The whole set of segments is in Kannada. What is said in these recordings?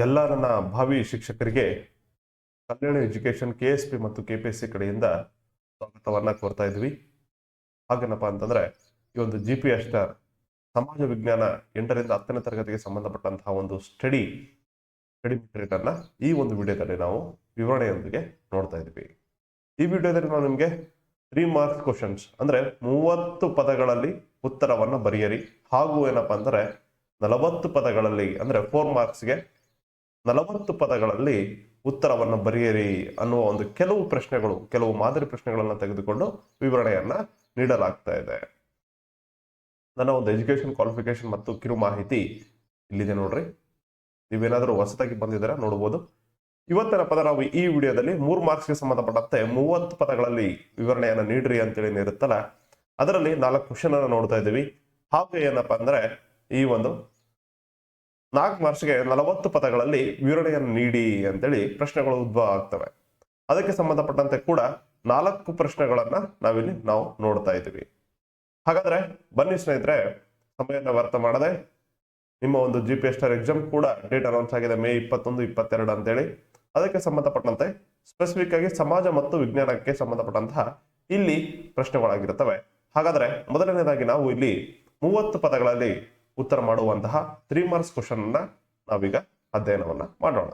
ಎಲ್ಲ ನನ್ನ ಭಾವಿ ಶಿಕ್ಷಕರಿಗೆ ಕಲ್ಯಾಣ ಎಜುಕೇಶನ್ KSP ಮತ್ತು KPSC ಕಡೆಯಿಂದ ಸ್ವಾಗತವನ್ನ ಕೋರ್ತಾ ಇದ್ವಿ. ಹಾಗೇನಪ್ಪ ಅಂತಂದ್ರೆ ಈ ಒಂದು GPS ಸ್ಟಾರ್ ಸಮಾಜ ವಿಜ್ಞಾನ 8ರಿಂದ 10ನೇ ತರಗತಿಗೆ ಸಂಬಂಧಪಟ್ಟಂತಹ ಒಂದು ಸ್ಟಡಿ ಮೆಟೀರಿಯಲ್ ಅನ್ನ ಈ ಒಂದು ವಿಡಿಯೋದಲ್ಲಿ ನಾವು ವಿವರಣೆಯೊಂದಿಗೆ ನೋಡ್ತಾ ಇದ್ವಿ. ಈ ವಿಡಿಯೋದಲ್ಲಿ ನಾವು ನಿಮಗೆ 3 ಮಾರ್ಕ್ಸ್ ಕ್ವಶನ್ಸ್ ಅಂದ್ರೆ 30 ಪದಗಳಲ್ಲಿ ಉತ್ತರವನ್ನು ಬರೆಯಿರಿ, ಹಾಗೂ ಏನಪ್ಪಾ ಅಂದ್ರೆ 40 ಪದಗಳಲ್ಲಿ ಅಂದ್ರೆ 4 ಮಾರ್ಕ್ಸ್ಗೆ 40 ಪದಗಳಲ್ಲಿ ಉತ್ತರವನ್ನು ಬರೆಯಿರಿ ಅನ್ನುವ ಒಂದು ಕೆಲವು ಮಾದರಿ ಪ್ರಶ್ನೆಗಳನ್ನು ತೆಗೆದುಕೊಂಡು ವಿವರಣೆಯನ್ನ ನೀಡಲಾಗ್ತಾ ಇದೆ. ನನ್ನ ಒಂದು ಎಜುಕೇಶನ್ ಕ್ವಾಲಿಫಿಕೇಶನ್ ಮತ್ತು ಕಿರು ಮಾಹಿತಿ ಇಲ್ಲಿದೆ ನೋಡ್ರಿ. ನೀವೇನಾದ್ರೂ ಹೊಸದಾಗಿ ಬಂದಿದ್ದೀರಾ ನೋಡಬಹುದು. ಇವತ್ತಿನ ಪದ ನಾವು ಈ ವಿಡಿಯೋದಲ್ಲಿ 3 ಮಾರ್ಕ್ಸ್ಗೆ ಸಂಬಂಧಪಟ್ಟಂತೆ 30 ಪದಗಳಲ್ಲಿ ವಿವರಣೆಯನ್ನು ನೀಡ್ರಿ ಅಂತೇಳಿ ಇರುತ್ತಲ್ಲ, ಅದರಲ್ಲಿ 4 ಕ್ವಶನ್ ಅನ್ನು ನೋಡ್ತಾ ಇದ್ದೀವಿ. ಹಾಗೂ ಏನಪ್ಪಾ ಅಂದ್ರೆ ಈ ಒಂದು 4 ಮಾರ್ಕ್ಸ್ಗೆ 40 ಪದಗಳಲ್ಲಿ ವಿವರಣೆಯನ್ನು ನೀಡಿ ಅಂತೇಳಿ ಪ್ರಶ್ನೆಗಳು ಉದ್ಭವ ಆಗ್ತವೆ. ಅದಕ್ಕೆ ಸಂಬಂಧಪಟ್ಟಂತೆ ಕೂಡ 4 ಪ್ರಶ್ನೆಗಳನ್ನ ನಾವು ನೋಡ್ತಾ ಇದ್ದೀವಿ. ಹಾಗಾದ್ರೆ ಬನ್ನಿ ಸ್ನೇಹಿತರೆ, ಸಮಯನ ವ್ಯರ್ಥ ಮಾಡದೆ ನಿಮ್ಮ ಒಂದು GPS ಸ್ಟಾರ್ ಎಕ್ಸಾಮ್ ಕೂಡ ಡೇಟ್ ಅನೌನ್ಸ್ ಆಗಿದೆ ಮೇ 21, 22 ಅಂತೇಳಿ. ಅದಕ್ಕೆ ಸಂಬಂಧಪಟ್ಟಂತೆ ಸ್ಪೆಸಿಫಿಕ್ ಆಗಿ ಸಮಾಜ ಮತ್ತು ವಿಜ್ಞಾನಕ್ಕೆ ಸಂಬಂಧಪಟ್ಟಂತಹ ಇಲ್ಲಿ ಪ್ರಶ್ನೆಗಳಾಗಿರುತ್ತವೆ. ಹಾಗಾದ್ರೆ ಮೊದಲನೇದಾಗಿ ನಾವು ಇಲ್ಲಿ 30 ಪದಗಳಲ್ಲಿ ಉತ್ತರ ಮಾಡುವಂತಹ 3 ಮಾರ್ಕ್ಸ್ ಕ್ವಶನ್ ಅನ್ನ ನಾವೀಗ ಅಧ್ಯಯನವನ್ನ ಮಾಡೋಣ.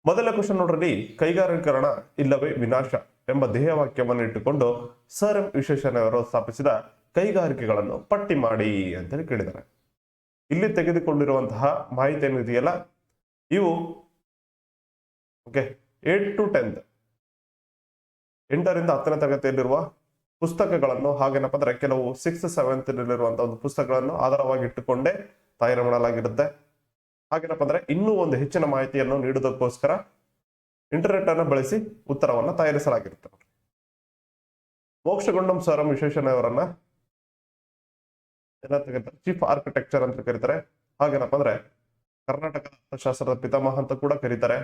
ಮೊದಲ ಕ್ವಶನ್ ನೋಡ್ರಿ, ಕೈಗಾರಿಕೀಕರಣ ಇಲ್ಲವೇ ವಿನಾಶ ಎಂಬ ಧ್ಯೇಯವಾಕ್ಯವನ್ನು ಇಟ್ಟುಕೊಂಡು ಸರ್ ಎಂ ವಿಶ್ವೇಶ್ವರಯ್ಯನವರು ಸ್ಥಾಪಿಸಿದ ಕೈಗಾರಿಕೆಗಳನ್ನು ಪಟ್ಟಿ ಮಾಡಿ ಅಂತೇಳಿ ಕೇಳಿದ್ದಾರೆ. ಇಲ್ಲಿ ತೆಗೆದುಕೊಂಡಿರುವಂತಹ ಮಾಹಿತಿ ಏನಿದೆಯಲ್ಲ, ಇವು 8 to 10 8ರಿಂದ 10ನೇ ತರಗತಿಯಲ್ಲಿರುವ ಪುಸ್ತಕಗಳನ್ನು, ಹಾಗೇನಪ್ಪ ಅಂದ್ರೆ ಕೆಲವು 6th 7th ನಲ್ಲಿರುವಂತಹ ಒಂದು ಪುಸ್ತಕಗಳನ್ನು ಆಧಾರವಾಗಿ ಇಟ್ಟುಕೊಂಡೇ ತಯಾರು ಮಾಡಲಾಗಿರುತ್ತೆ. ಹಾಗೇನಪ್ಪ ಅಂದ್ರೆ ಇನ್ನೂ ಒಂದು ಹೆಚ್ಚಿನ ಮಾಹಿತಿಯನ್ನು ನೀಡುವುದಕ್ಕೋಸ್ಕರ ಇಂಟರ್ನೆಟ್ ಅನ್ನು ಬಳಸಿ ಉತ್ತರವನ್ನು ತಯಾರಿಸಲಾಗಿರುತ್ತೆ. ಮೋಕ್ಷಗುಂಡಂ ಸರ್ ಎಂ ವಿಶ್ವೇಶ್ವರಯ್ಯನವರನ್ನ ಏನಂತ ಕರೀತಾರೆ, ಚೀಫ್ ಆರ್ಕಿಟೆಕ್ಚರ್ ಅಂತ ಕರೀತಾರೆ. ಹಾಗೇನಪ್ಪ ಅಂದ್ರೆ ಕರ್ನಾಟಕ ಅರ್ಥಶಾಸ್ತ್ರದ ಪಿತಾಮಹ ಅಂತ ಕೂಡ ಕರೀತಾರೆ.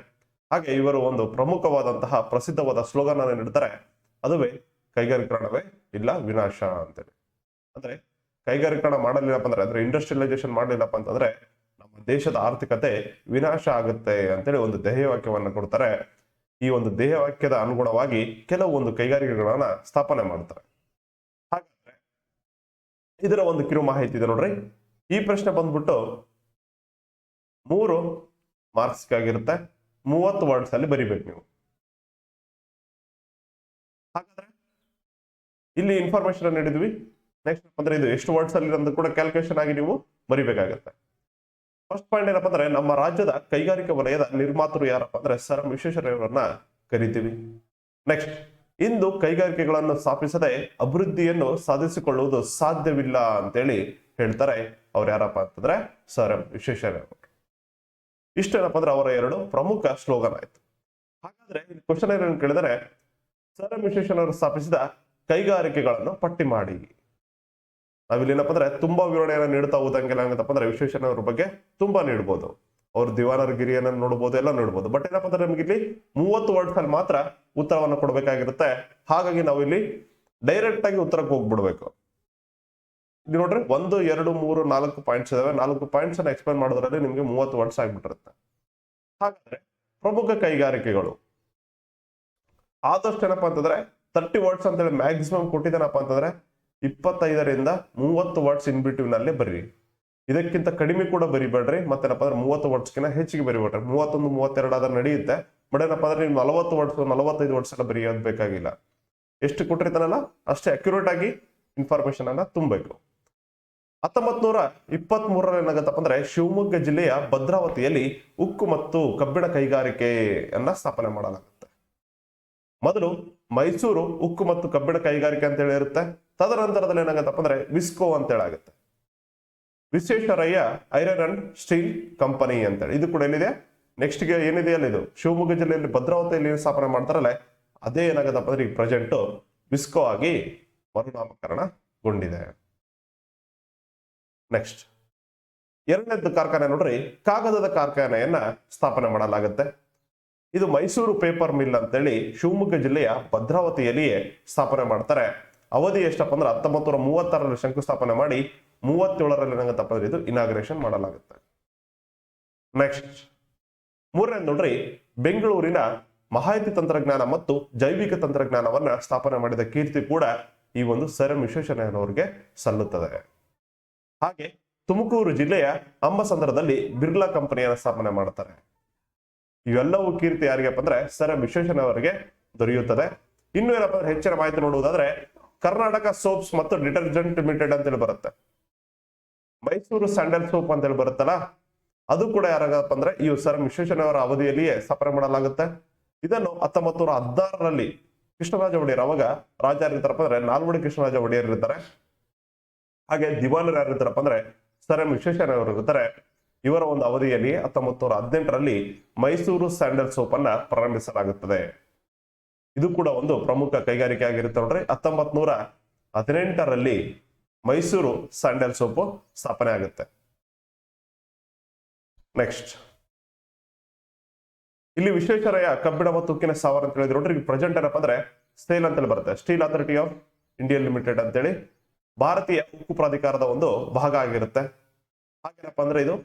ಹಾಗೆ ಇವರು ಒಂದು ಪ್ರಮುಖವಾದಂತಹ ಪ್ರಸಿದ್ಧವಾದ ಸ್ಲೋಗನ್ ಅನ್ನು ನೀಡ್ತಾರೆ, ಅದುವೇ ಕೈಗಾರಿಕರಣವೇ ಇಲ್ಲ ವಿನಾಶ ಅಂತೇಳಿ. ಅಂದ್ರೆ ಕೈಗಾರಿಕರಣ ಮಾಡಲಿಲ್ಲಪ್ಪ ಅಂದ್ರೆ ಇಂಡಸ್ಟ್ರಿಯಲೈಸೇಷನ್ ಮಾಡಲಿಲ್ಲಪ್ಪ ಅಂತಂದ್ರೆ ನಮ್ಮ ದೇಶದ ಆರ್ಥಿಕತೆ ವಿನಾಶ ಆಗುತ್ತೆ ಅಂತೇಳಿ ಒಂದು ಧ್ಯೇಯವಾಕ್ಯವನ್ನು ಕೊಡ್ತಾರೆ. ಈ ಒಂದು ಧ್ಯೇಯವಾಕ್ಯದ ಅನುಗುಣವಾಗಿ ಕೆಲವು ಒಂದು ಕೈಗಾರಿಕೆಗಳನ್ನ ಸ್ಥಾಪನೆ ಮಾಡ್ತಾರೆ. ಹಾಗಾದ್ರೆ ಇದರ ಒಂದು ಕಿರು ಮಾಹಿತಿ ಇದೆ ನೋಡ್ರಿ. ಈ ಪ್ರಶ್ನೆ ಬಂದ್ಬಿಟ್ಟು 3 ಮಾರ್ಕ್ಸ್ಗಾಗಿರುತ್ತೆ, 30 ವರ್ಡ್ಸ್ ಅಲ್ಲಿ ಬರಿಬೇಕು ನೀವು. ಹಾಗಾದ್ರೆ ಇಲ್ಲಿ ಇನ್ಫಾರ್ಮೇಶನ್ ನೀಡಿದ್ವಿ. ನೆಕ್ಸ್ಟ್ ಅಂದ್ರೆ ಇದು ಎಷ್ಟು ವರ್ಡ್ಸ್ ಅಲ್ಲಿ ಅಂತ ಕೂಡ ಕ್ಯಾಲ್ಕುಲೇಷನ್ ಆಗಿ ನೀವು ಬರಿಬೇಕಾಗತ್ತೆ. ಫಸ್ಟ್ ಪಾಯಿಂಟ್ ಏನಪ್ಪ ಅಂದ್ರೆ ನಮ್ಮ ರಾಜ್ಯದ ಕೈಗಾರಿಕಾ ವಲಯದ ನಿರ್ಮಾತೃ ಯಾರಪ್ಪ ಅಂದ್ರೆ ಸರ್ ಎಂ ವಿಶ್ವೇಶ್ವರಯ್ಯನವರನ್ನ ಕರಿತೀವಿ. ನೆಕ್ಸ್ಟ್, ಇಂದು ಕೈಗಾರಿಕೆಗಳನ್ನು ಸ್ಥಾಪಿಸದೆ ಅಭಿವೃದ್ಧಿಯನ್ನು ಸಾಧಿಸಿಕೊಳ್ಳುವುದು ಸಾಧ್ಯವಿಲ್ಲ ಅಂತೇಳಿ ಹೇಳ್ತಾರೆ. ಅವ್ರು ಯಾರಪ್ಪ ಅಂತಂದ್ರೆ ಸರ್ ಎಂ ವಿಶ್ವೇಶ್ವರಯ್ಯನವರು. ಇಷ್ಟೇನಪ್ಪ ಅಂದ್ರೆ ಅವರ 2 ಪ್ರಮುಖ ಸ್ಲೋಗನ್ ಆಯ್ತು. ಹಾಗಾದ್ರೆ ಕ್ವಶನ್ ಏನನ್ನು ಕೇಳಿದರೆ, ಸರ್ ಎಂ ವಿಶ್ವೇಶ್ವರಯ್ಯನವರು ಸ್ಥಾಪಿಸಿದ ಕೈಗಾರಿಕೆಗಳನ್ನು ಪಟ್ಟಿ ಮಾಡಿ. ನಾವಿಲ್ಲಿ ಏನಪ್ಪ ಅಂದ್ರೆ ತುಂಬಾ ವಿವರಣೆಯನ್ನು ನೀಡ್ತಾ ಹೋದಂಗೆಲ್ಲ ಏನಾಗತ್ತಪ್ಪ ಅಂದ್ರೆ ವಿಶ್ವೇಶ್ವರಯ್ಯನವರ ಬಗ್ಗೆ ತುಂಬಾ ನೀಡ್ಬೋದು. ಅವ್ರ ದಿವಾನರಗಿರಿಯನ್ನು ನೋಡ್ಬೋದು, ಎಲ್ಲ ನೋಡ್ಬೋದು. ಬಟ್ ಏನಪ್ಪ ಅಂದ್ರೆ ನಮ್ಗೆ ಇಲ್ಲಿ 30 ವರ್ಡ್ಸ್ ಅಲ್ಲಿ ಮಾತ್ರ ಉತ್ತರವನ್ನು ಕೊಡ್ಬೇಕಾಗಿರುತ್ತೆ. ಹಾಗಾಗಿ ನಾವು ಇಲ್ಲಿ ಡೈರೆಕ್ಟ್ ಆಗಿ ಉತ್ತರಕ್ಕೆ ಹೋಗ್ಬಿಡ್ಬೇಕು. ಇಲ್ಲಿ ನೋಡ್ರಿ 1, 2, 3, 4 ಪಾಯಿಂಟ್ಸ್ ಇದಾವೆ. 4 ಪಾಯಿಂಟ್ಸ್ ಅನ್ನ ಎಕ್ಸ್ಪ್ಲೇನ್ ಮಾಡೋದ್ರಲ್ಲಿ ನಿಮ್ಗೆ 30 ವರ್ಡ್ಸ್ ಆಗ್ಬಿಟ್ಟಿರುತ್ತೆ. ಹಾಗಾದ್ರೆ ಪ್ರಮುಖ ಕೈಗಾರಿಕೆಗಳು ಆದಷ್ಟು ಏನಪ್ಪಾ ಅಂತಂದ್ರೆ 30 ವರ್ಡ್ಸ್ ಅಂತೇಳಿ ಮ್ಯಾಕ್ಸಿಮಮ್ ಕೊಟ್ಟಿದ್ದೇನಪ್ಪ ಅಂತಂದ್ರೆ 25ರಿಂದ 30 ವರ್ಡ್ಸ್ ಇನ್ ಬಿಟ್ವೀನ್ ಅಲ್ಲಿ ಬರ್ರಿ. ಇದಕ್ಕಿಂತ ಕಡಿಮೆ ಕೂಡ ಬರಿಬೇಡ್ರಿ. ಮತ್ತೇನಪ್ಪ ಅಂದ್ರೆ 30 ವರ್ಡ್ಸ್ಗಿನ ಹೆಚ್ಚಿಗೆ ಬರಿಬೇಡ್ರಿ. 31, 32 ಆದ್ರೆ ನಡೆಯುತ್ತೆ. ಬಟ್ ಏನಪ್ಪಾ ಅಂದ್ರೆ ನೀವು 40 ವರ್ಡ್ಸ್ 45 ವರ್ಡ್ಸ್ ಎಲ್ಲ ಬರೆಯೋದು ಬೇಕಾಗಿಲ್ಲ. ಎಷ್ಟು ಕೊಟ್ಟಿರ್ತಾನಲ್ಲ ಅಷ್ಟೇ ಅಕ್ಯುರೇಟ್ ಆಗಿ ಇನ್ಫಾರ್ಮೇಶನ್ ಅನ್ನ ತುಂಬಬೇಕು. 1923ರಲ್ಲಿ ಏನಾಗತ್ತಪ್ಪ ಅಂದ್ರೆ ಶಿವಮೊಗ್ಗ ಜಿಲ್ಲೆಯ ಭದ್ರಾವತಿಯಲ್ಲಿ ಉಕ್ಕು ಮತ್ತು ಕಬ್ಬಿಣ ಕೈಗಾರಿಕೆಯನ್ನ ಸ್ಥಾಪನೆ ಮಾಡಲಾಗುತ್ತೆ. ಮೊದಲು ಮೈಸೂರು ಉಕ್ಕು ಮತ್ತು ಕಬ್ಬಿಣ ಕೈಗಾರಿಕೆ ಅಂತ ಹೇಳಿ ಇರುತ್ತೆ. ತದನಂತರದಲ್ಲಿ ಏನಾಗತ್ತಪ್ಪ ಅಂದ್ರೆ ವಿಸ್ಕೋ ಅಂತ ಹೇಳಾಗುತ್ತೆ. Visvesvaraya iron and steel company ಅಂತೇಳಿ ಇದು ಕೂಡ ಏನಿದೆ. ನೆಕ್ಸ್ಟ್ ಗೆ ಏನಿದೆಯಲ್ಲ, ಇದು ಶಿವಮೊಗ್ಗ ಜಿಲ್ಲೆಯಲ್ಲಿ ಭದ್ರಾವತಿಯಲ್ಲಿ ಸ್ಥಾಪನೆ ಮಾಡ್ತಾರಲ್ಲ, ಅದೇ ಏನಾಗತ್ತಪ್ಪ ಅಂದ್ರೆ ಈಗ ಪ್ರೆಸೆಂಟ್ ವಿಸ್ಕೋ ಆಗಿ ಮರುನಾಮಕರಣಗೊಂಡಿದೆ. ನೆಕ್ಸ್ಟ್ 2ನೇದು ಕಾರ್ಖಾನೆ ನೋಡ್ರಿ, ಕಾಗದದ ಕಾರ್ಖಾನೆಯನ್ನ ಸ್ಥಾಪನೆ ಮಾಡಲಾಗುತ್ತೆ. ಇದು ಮೈಸೂರು ಪೇಪರ್ ಮಿಲ್ ಅಂತೇಳಿ ಶಿವಮೊಗ್ಗ ಜಿಲ್ಲೆಯ ಭದ್ರಾವತಿಯಲ್ಲಿಯೇ ಸ್ಥಾಪನೆ ಮಾಡ್ತಾರೆ. ಅವಧಿ ಎಷ್ಟಪ್ಪ ಅಂದ್ರೆ 1936ರಲ್ಲಿ ಶಂಕುಸ್ಥಾಪನೆ ಮಾಡಿ 37ರಲ್ಲಿ ಏನಾಗತ್ತಪ್ಪ ಅಂದ್ರೆ ಇದು ಇನಾಗ್ರೇಷನ್ ಮಾಡಲಾಗುತ್ತೆ. ನೆಕ್ಸ್ಟ್ ಮೂರನೇದು ನೋಡ್ರಿ, ಬೆಂಗಳೂರಿನ ಮಾಹಿತಿ ತಂತ್ರಜ್ಞಾನ ಮತ್ತು ಜೈವಿಕ ತಂತ್ರಜ್ಞಾನವನ್ನ ಸ್ಥಾಪನೆ ಮಾಡಿದ ಕೀರ್ತಿ ಕೂಡ ಈ ಒಂದು ಸರ್ ಎಂ ವಿಶ್ವೇಶ್ವರಯ್ಯನವರಿಗೆ ಸಲ್ಲುತ್ತದೆ. ಹಾಗೆ ತುಮಕೂರು ಜಿಲ್ಲೆಯ ಅಂಬಸಂದ್ರದಲ್ಲಿ ಬಿರ್ಲಾ ಕಂಪನಿಯನ್ನು ಸ್ಥಾಪನೆ ಮಾಡ್ತಾರೆ. ಇವೆಲ್ಲವೂ ಕೀರ್ತಿ ಯಾರಿಗಪ್ಪ ಅಂದ್ರೆ ಸರ್ ಎಂ ವಿಶ್ವೇಶ್ವರಯ್ಯನವರಿಗೆ ದೊರೆಯುತ್ತದೆ. ಇನ್ನು ಏನಪ್ಪ ಅಂದ್ರೆ ಹೆಚ್ಚಿನ ಮಾಹಿತಿ ನೋಡುವುದಾದ್ರೆ ಕರ್ನಾಟಕ ಸೋಪ್ಸ್ ಮತ್ತು ಡಿಟರ್ಜೆಂಟ್ ಲಿಮಿಟೆಡ್ ಅಂತೇಳಿ ಬರುತ್ತೆ, ಮೈಸೂರು ಸ್ಯಾಂಡಲ್ ಸೋಪ್ ಅಂತೇಳಿ ಬರುತ್ತಲ್ಲ, ಅದು ಕೂಡ ಯಾರಾಗಪ್ಪ ಅಂದ್ರೆ ಈ ಸರ್ ಎಂ ವಿಶ್ವೇಶ್ವರಯ್ಯನವರ ಅವಧಿಯಲ್ಲಿಯೇ ಸ್ಥಾಪನೆ ಮಾಡಲಾಗುತ್ತೆ. ಇದನ್ನು 1916ರಲ್ಲಿ ಕೃಷ್ಣರಾಜ ಒಡೆಯರ್, ಅವಾಗ ರಾಜ ಯಾರಿರ್ತಾರಪ್ಪ ಅಂದ್ರೆ ನಾಲ್ವಡಿ ಕೃಷ್ಣರಾಜ ಒಡೆಯರ್ ಇರ್ತಾರೆ. ಹಾಗೆ ದಿವಾನರು ಯಾರಿರ್ತಾರಪ್ಪ ಅಂದ್ರೆ ಸರ್ ಎಂ ವಿಶ್ವೇಶ್ವರಯ್ಯನವರು ಇರ್ತಾರೆ. ಇವರ ಒಂದು ಅವಧಿಯಲ್ಲಿ 1918ರಲ್ಲಿ ಮೈಸೂರು ಸ್ಯಾಂಡಲ್ ಸೋಪ್ ಅನ್ನ ಪ್ರಾರಂಭಿಸಲಾಗುತ್ತದೆ. ಇದು ಕೂಡ ಒಂದು ಪ್ರಮುಖ ಕೈಗಾರಿಕೆ ಆಗಿರುತ್ತೆ ನೋಡ್ರಿ. 1918ರಲ್ಲಿ ಮೈಸೂರು ಸ್ಯಾಂಡಲ್ ಸೋಪ್ ಸ್ಥಾಪನೆ ಆಗುತ್ತೆ. ನೆಕ್ಸ್ಟ್ ಇಲ್ಲಿ ವಿಶ್ವೇಶ್ವರಯ್ಯ ಕಬ್ಬಿಣ ಮತ್ತು ಉಕ್ಕಿನ ಸ್ಥಾವರ ಅಂತ ಹೇಳಿದ್ರು ನೋಡ್ರಿ. ಪ್ರೆಸೆಂಟ್ ಏನಪ್ಪ ಅಂದ್ರೆ ಸ್ಟೇಲ್ ಅಂತೇಳಿ ಬರುತ್ತೆ, steel authority of India limited ಅಂತೇಳಿ ಭಾರತೀಯ ಉಕ್ಕು ಪ್ರಾಧಿಕಾರದ ಒಂದು ಭಾಗ ಆಗಿರುತ್ತೆ. ಹಾಗೇನಪ್ಪ ಅಂದ್ರೆ ಇದು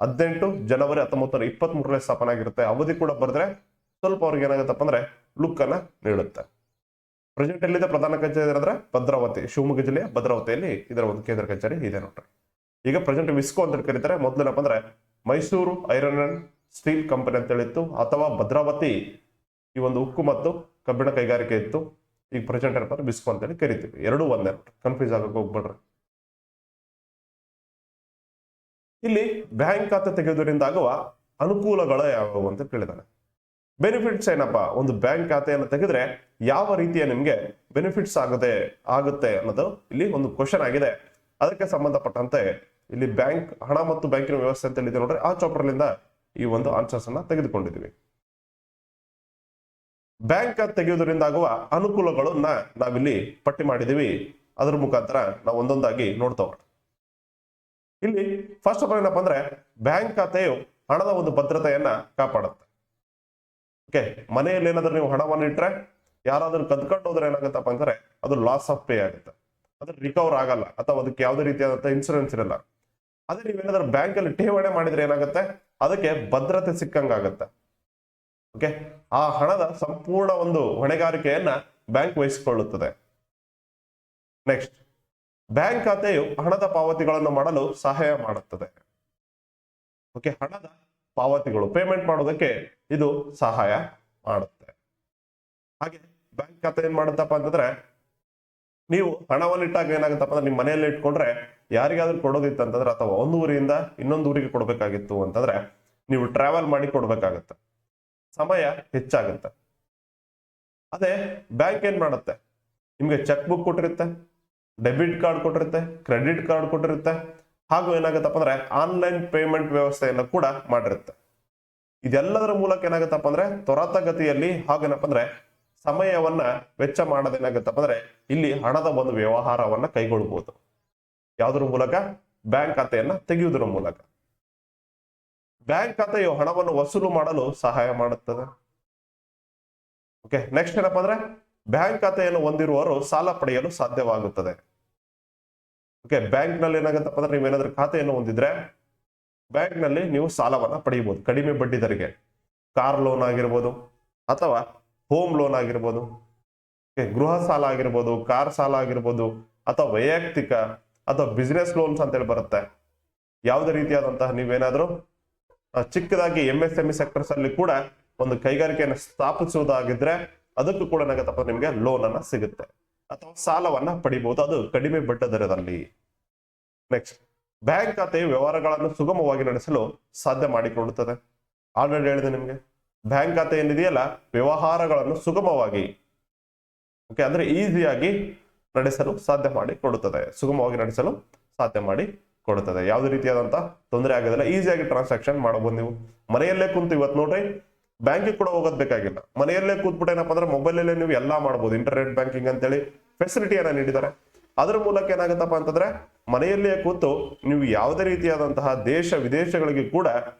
18 ಜನವರಿ 1923ರಲ್ಲಿ ಸ್ಥಾಪನೆ ಆಗಿರುತ್ತೆ. ಅವಧಿ ಕೂಡ ಬರೆದ್ರೆ ಸ್ವಲ್ಪ ಅವ್ರಿಗೆ ಏನಾಗುತ್ತಪ್ಪ ಅಂದ್ರೆ ಲುಕ್ ಅನ್ನ ನೀಡುತ್ತೆ. ಪ್ರೆಸೆಂಟ್ ಎಲ್ಲಿದೆ ಪ್ರಧಾನ ಕಚೇರಿ ಅಂದ್ರೆ ಭದ್ರಾವತಿ, ಶಿವಮೊಗ್ಗ ಜಿಲ್ಲೆಯ ಭದ್ರಾವತಿಯಲ್ಲಿ ಇದರ ಒಂದು ಕೇಂದ್ರ ಕಚೇರಿ ಇದೆ ನೋಡ್ರಿ. ಈಗ ಪ್ರೆಸೆಂಟ್ ವಿಸ್ಕೋ ಅಂತ ಕರೀತಾರೆ. ಮೊದಲೇನಪ್ಪ ಅಂದ್ರೆ Mysuru iron and steel company ಅಂತ ಹೇಳಿತ್ತು, ಅಥವಾ ಭದ್ರಾವತಿ ಈ ಒಂದು ಉಕ್ಕು ಮತ್ತು ಕಬ್ಬಿಣ ಕೈಗಾರಿಕೆ ಇತ್ತು. ಈಗ ಪ್ರೆಸೆಂಟ್ ಏನಪ್ಪ ಅಂದ್ರೆ ವಿಸ್ಕೋ ಅಂತೇಳಿ ಕರಿತೀವಿ. ಎರಡೂ ಒಂದೇ, ಕನ್ಫ್ಯೂಸ್ ಆಗಕ್ಕೆ ಹೋಗ್ಬೇಡ್ರಿ. ಇಲ್ಲಿ ಬ್ಯಾಂಕ್ ಖಾತೆ ತೆಗೆಯುವುದರಿಂದ ಆಗುವ ಅನುಕೂಲಗಳು ಯಾವುವು ಅಂತ ಕೇಳಿದಾನೆ. ಬೆನಿಫಿಟ್ಸ್ ಏನಪ್ಪಾ, ಒಂದು ಬ್ಯಾಂಕ್ ಖಾತೆಯನ್ನು ತೆಗೆದ್ರೆ ಯಾವ ರೀತಿಯ ನಿಮ್ಗೆ ಬೆನಿಫಿಟ್ಸ್ ಆಗುತ್ತೆ ಅನ್ನೋದು ಇಲ್ಲಿ ಒಂದು ಕ್ವಶನ್ ಆಗಿದೆ. ಅದಕ್ಕೆ ಸಂಬಂಧಪಟ್ಟಂತೆ ಇಲ್ಲಿ ಬ್ಯಾಂಕ್ ಹಣ ಮತ್ತು ಬ್ಯಾಂಕಿನ ವ್ಯವಸ್ಥೆ ಅಂತ ಹೇಳಿದೆ ನೋಡ್ರಿ, ಆ ಚಾಪ್ಟರ್ಲಿಂದ ಈ ಒಂದು ಆನ್ಸರ್ಸ್ ಅನ್ನ ತೆಗೆದುಕೊಂಡಿದ್ವಿ. ಬ್ಯಾಂಕ್ ಖಾತೆ ತೆಗೆಯುವುದರಿಂದ ಆಗುವ ಅನುಕೂಲಗಳನ್ನ ನಾವಿಲ್ಲಿ ಪಟ್ಟಿ ಮಾಡಿದೀವಿ. ಅದ್ರ ಮುಖಾಂತರ ನಾವು ಒಂದೊಂದಾಗಿ ನೋಡ್ತವ. ಇಲ್ಲಿ ಫಸ್ಟ್ ಆಫ್ ಆಲ್ ಏನಪ್ಪಾ ಅಂದ್ರೆ ಬ್ಯಾಂಕ್ ಖಾತೆಯು ಹಣದ ಒಂದು ಭದ್ರತೆಯನ್ನ ಕಾಪಾಡುತ್ತೆ. ಓಕೆ, ಮನೆಯಲ್ಲಿ ಏನಾದ್ರೂ ನೀವು ಹಣವನ್ನು ಇಟ್ರೆ ಯಾರಾದ್ರೂ ಕದ್ಕೊಂಡು ಹೋದ್ರೆ ಏನಾಗುತ್ತಪ್ಪ ಅಂದ್ರೆ ಅದು ಲಾಸ್ ಆಫ್ ಪೇ ಆಗುತ್ತೆ, ಅದ್ರ ರಿಕವರ್ ಆಗಲ್ಲ, ಅಥವಾ ಅದಕ್ಕೆ ಯಾವುದೇ ರೀತಿಯಾದಂತಹ ಇನ್ಸೂರೆನ್ಸ್ ಇರಲ್ಲ. ಅದೇ ನೀವೇನಾದ್ರೂ ಬ್ಯಾಂಕ್ ಅಲ್ಲಿ ಠೇವಣಿ ಮಾಡಿದ್ರೆ ಏನಾಗುತ್ತೆ, ಅದಕ್ಕೆ ಭದ್ರತೆ ಸಿಕ್ಕಂಗಾಗತ್ತೆ. ಓಕೆ, ಆ ಹಣದ ಸಂಪೂರ್ಣ ಒಂದು ಹೊಣೆಗಾರಿಕೆಯನ್ನ ಬ್ಯಾಂಕ್ ವಹಿಸಿಕೊಳ್ಳುತ್ತದೆ. ನೆಕ್ಸ್ಟ್, ಬ್ಯಾಂಕ್ ಖಾತೆಯು ಹಣದ ಪಾವತಿಗಳನ್ನು ಮಾಡಲು ಸಹಾಯ ಮಾಡುತ್ತದೆ. ಓಕೆ, ಹಣದ ಪಾವತಿಗಳು ಪೇಮೆಂಟ್ ಮಾಡೋದಕ್ಕೆ ಇದು ಸಹಾಯ ಮಾಡುತ್ತೆ. ಹಾಗೆ ಬ್ಯಾಂಕ್ ಖಾತೆ ಏನ್ ಮಾಡುತ್ತಪ್ಪ ಅಂತಂದ್ರೆ, ನೀವು ಹಣವನ್ನು ಇಟ್ಟಾಗ ಏನಾಗುತ್ತಪ್ಪ ಅಂದ್ರೆ ನಿಮ್ಮ ಮನೆಯಲ್ಲಿ ಇಟ್ಕೊಂಡ್ರೆ ಯಾರಿಗಾದ್ರೂ ಕೊಡೋದಿತ್ತು ಅಂತಂದ್ರೆ, ಅಥವಾ ಒಂದು ಊರಿಂದ ಇನ್ನೊಂದು ಊರಿಗೆ ಕೊಡ್ಬೇಕಾಗಿತ್ತು ಅಂತಂದ್ರೆ ನೀವು ಟ್ರಾವೆಲ್ ಮಾಡಿ ಕೊಡ್ಬೇಕಾಗತ್ತೆ, ಸಮಯ ಹೆಚ್ಚಾಗುತ್ತೆ. ಅದೇ ಬ್ಯಾಂಕ್ ಏನ್ ಮಾಡುತ್ತೆ, ನಿಮ್ಗೆ ಚೆಕ್ ಬುಕ್ ಕೊಟ್ಟಿರುತ್ತೆ, ಡೆಬಿಟ್ ಕಾರ್ಡ್ ಕೊಟ್ಟಿರುತ್ತೆ, ಕ್ರೆಡಿಟ್ ಕಾರ್ಡ್ ಕೊಟ್ಟಿರುತ್ತೆ, ಹಾಗೂ ಏನಾಗುತ್ತಪ್ಪ ಅಂದ್ರೆ ಆನ್ಲೈನ್ ಪೇಮೆಂಟ್ ವ್ಯವಸ್ಥೆಯನ್ನು ಕೂಡ ಮಾಡಿರುತ್ತೆ. ಇದೆಲ್ಲದರ ಮೂಲಕ ಏನಾಗುತ್ತಪ್ಪ ಅಂದ್ರೆ ತ್ವರಿತಗತಿಯಲ್ಲಿ ಹಾಗೇನಪ್ಪ ಅಂದ್ರೆ ಸಮಯವನ್ನ ವೆಚ್ಚ ಮಾಡೋದೇನಾಗುತ್ತಪ್ಪ ಅಂದ್ರೆ ಇಲ್ಲಿ ಹಣದ ಒಂದು ವ್ಯವಹಾರವನ್ನ ಕೈಗೊಳ್ಳಬಹುದು. ಯಾವುದರ ಮೂಲಕ, ಬ್ಯಾಂಕ್ ಖಾತೆಯನ್ನ ತೆಗೆಯುವುದರ ಮೂಲಕ. ಬ್ಯಾಂಕ್ ಖಾತೆಯು ಹಣವನ್ನು ವಸೂಲು ಮಾಡಲು ಸಹಾಯ ಮಾಡುತ್ತದೆ. ಓಕೆ, ನೆಕ್ಸ್ಟ್ ಏನಪ್ಪಾ ಅಂದ್ರೆ ಬ್ಯಾಂಕ್ ಖಾತೆಯನ್ನು ಹೊಂದಿರುವವರು ಸಾಲ ಪಡೆಯಲು ಸಾಧ್ಯವಾಗುತ್ತದೆ. ಓಕೆ, ಬ್ಯಾಂಕ್ ನಲ್ಲಿ ಏನಾಗುತ್ತಪ್ಪ ಅಂದ್ರೆ ನೀವೇನಾದ್ರೂ ಖಾತೆಯನ್ನು ಹೊಂದಿದ್ರೆ ಬ್ಯಾಂಕ್ ನಲ್ಲಿ ನೀವು ಸಾಲವನ್ನ ಪಡೆಯಬಹುದು ಕಡಿಮೆ ಬಡ್ಡಿ ದರಿಗೆ. ಕಾರ್ ಲೋನ್ ಆಗಿರ್ಬೋದು, ಅಥವಾ ಹೋಮ್ ಲೋನ್ ಆಗಿರ್ಬೋದು, ಗೃಹ ಸಾಲ ಆಗಿರ್ಬೋದು, ಕಾರ್ ಸಾಲ ಆಗಿರ್ಬೋದು, ಅಥವಾ ವೈಯಕ್ತಿಕ ಅಥವಾ ಬಿಸಿನೆಸ್ ಲೋನ್ಸ್ ಅಂತೇಳಿ ಬರುತ್ತೆ. ಯಾವುದೇ ರೀತಿಯಾದಂತಹ ನೀವೇನಾದ್ರೂ ಚಿಕ್ಕದಾಗಿ MSME ಸೆಕ್ಟರ್ಸ್ ಅಲ್ಲಿ ಕೂಡ ಒಂದು ಕೈಗಾರಿಕೆಯನ್ನು ಸ್ಥಾಪಿಸುವುದಾಗಿದ್ರೆ ಅದಕ್ಕೂ ಕೂಡ ಏನಾಗತ್ತಪ್ಪ ನಿಮ್ಗೆ ಲೋನ್ ಅನ್ನ ಸಿಗುತ್ತೆ, ಅಥವಾ ಸಾಲವನ್ನ ಪಡಿಬಹುದು, ಅದು ಕಡಿಮೆ ಬಡ್ಡಿ ದರದಲ್ಲಿ. ನೆಕ್ಸ್ಟ್, ಬ್ಯಾಂಕ್ ಖಾತೆಯು ವ್ಯವಹಾರಗಳನ್ನು ಸುಗಮವಾಗಿ ನಡೆಸಲು ಸಾಧ್ಯ ಮಾಡಿಕೊಡುತ್ತದೆ. ಆಲ್ರೆಡಿ ಹೇಳಿದೆ ನಿಮ್ಗೆ, ಬ್ಯಾಂಕ್ ಖಾತೆ ಏನಿದೆಯಲ್ಲ ವ್ಯವಹಾರಗಳನ್ನು ಸುಗಮವಾಗಿ, ಓಕೆ ಅಂದ್ರೆ ಈಸಿಯಾಗಿ ನಡೆಸಲು ಸಾಧ್ಯ ಮಾಡಿ ಕೊಡುತ್ತದೆ, ಸುಗಮವಾಗಿ ನಡೆಸಲು ಸಾಧ್ಯ ಮಾಡಿ ಕೊಡುತ್ತದೆ. ಯಾವುದೇ ರೀತಿಯಾದಂತಹ ತೊಂದರೆ ಆಗೋದಿಲ್ಲ, ಈಸಿಯಾಗಿ ಟ್ರಾನ್ಸಾಕ್ಷನ್ ಮಾಡಬಹುದು. ನೀವು ಮನೆಯಲ್ಲೇ ಕುಂತು ಇವತ್ತು ನೋಡ್ರಿ ಬ್ಯಾಂಕಿಗೆ ಕೂಡ ಹೋಗೋದ್ ಬೇಕಾಗಿಲ್ಲ, ಮನೆಯಲ್ಲೇ ಕೂತ್ಬಿಟ್ಟು ಏನಪ್ಪಾ ಅಂದ್ರೆ ಮೊಬೈಲ್ ಅಲ್ಲೇ ನೀವು ಎಲ್ಲಾ ಮಾಡಬಹುದು. ಇಂಟರ್ನೆಟ್ ಬ್ಯಾಂಕಿಂಗ್ ಅಂತೇಳಿ ಫೆಸಿಲಿಟಿಯನ್ನ ನೀಡಿದ್ದಾರೆ. ಅದ್ರ ಮೂಲಕ ಏನಾಗುತ್ತಪ್ಪ ಅಂತಂದ್ರೆ ಮನೆಯಲ್ಲೇ ಕೂತು ನೀವು ಯಾವುದೇ ರೀತಿಯಾದಂತಹ ದೇಶ ವಿದೇಶಗಳಿಗೆ ಕೂಡ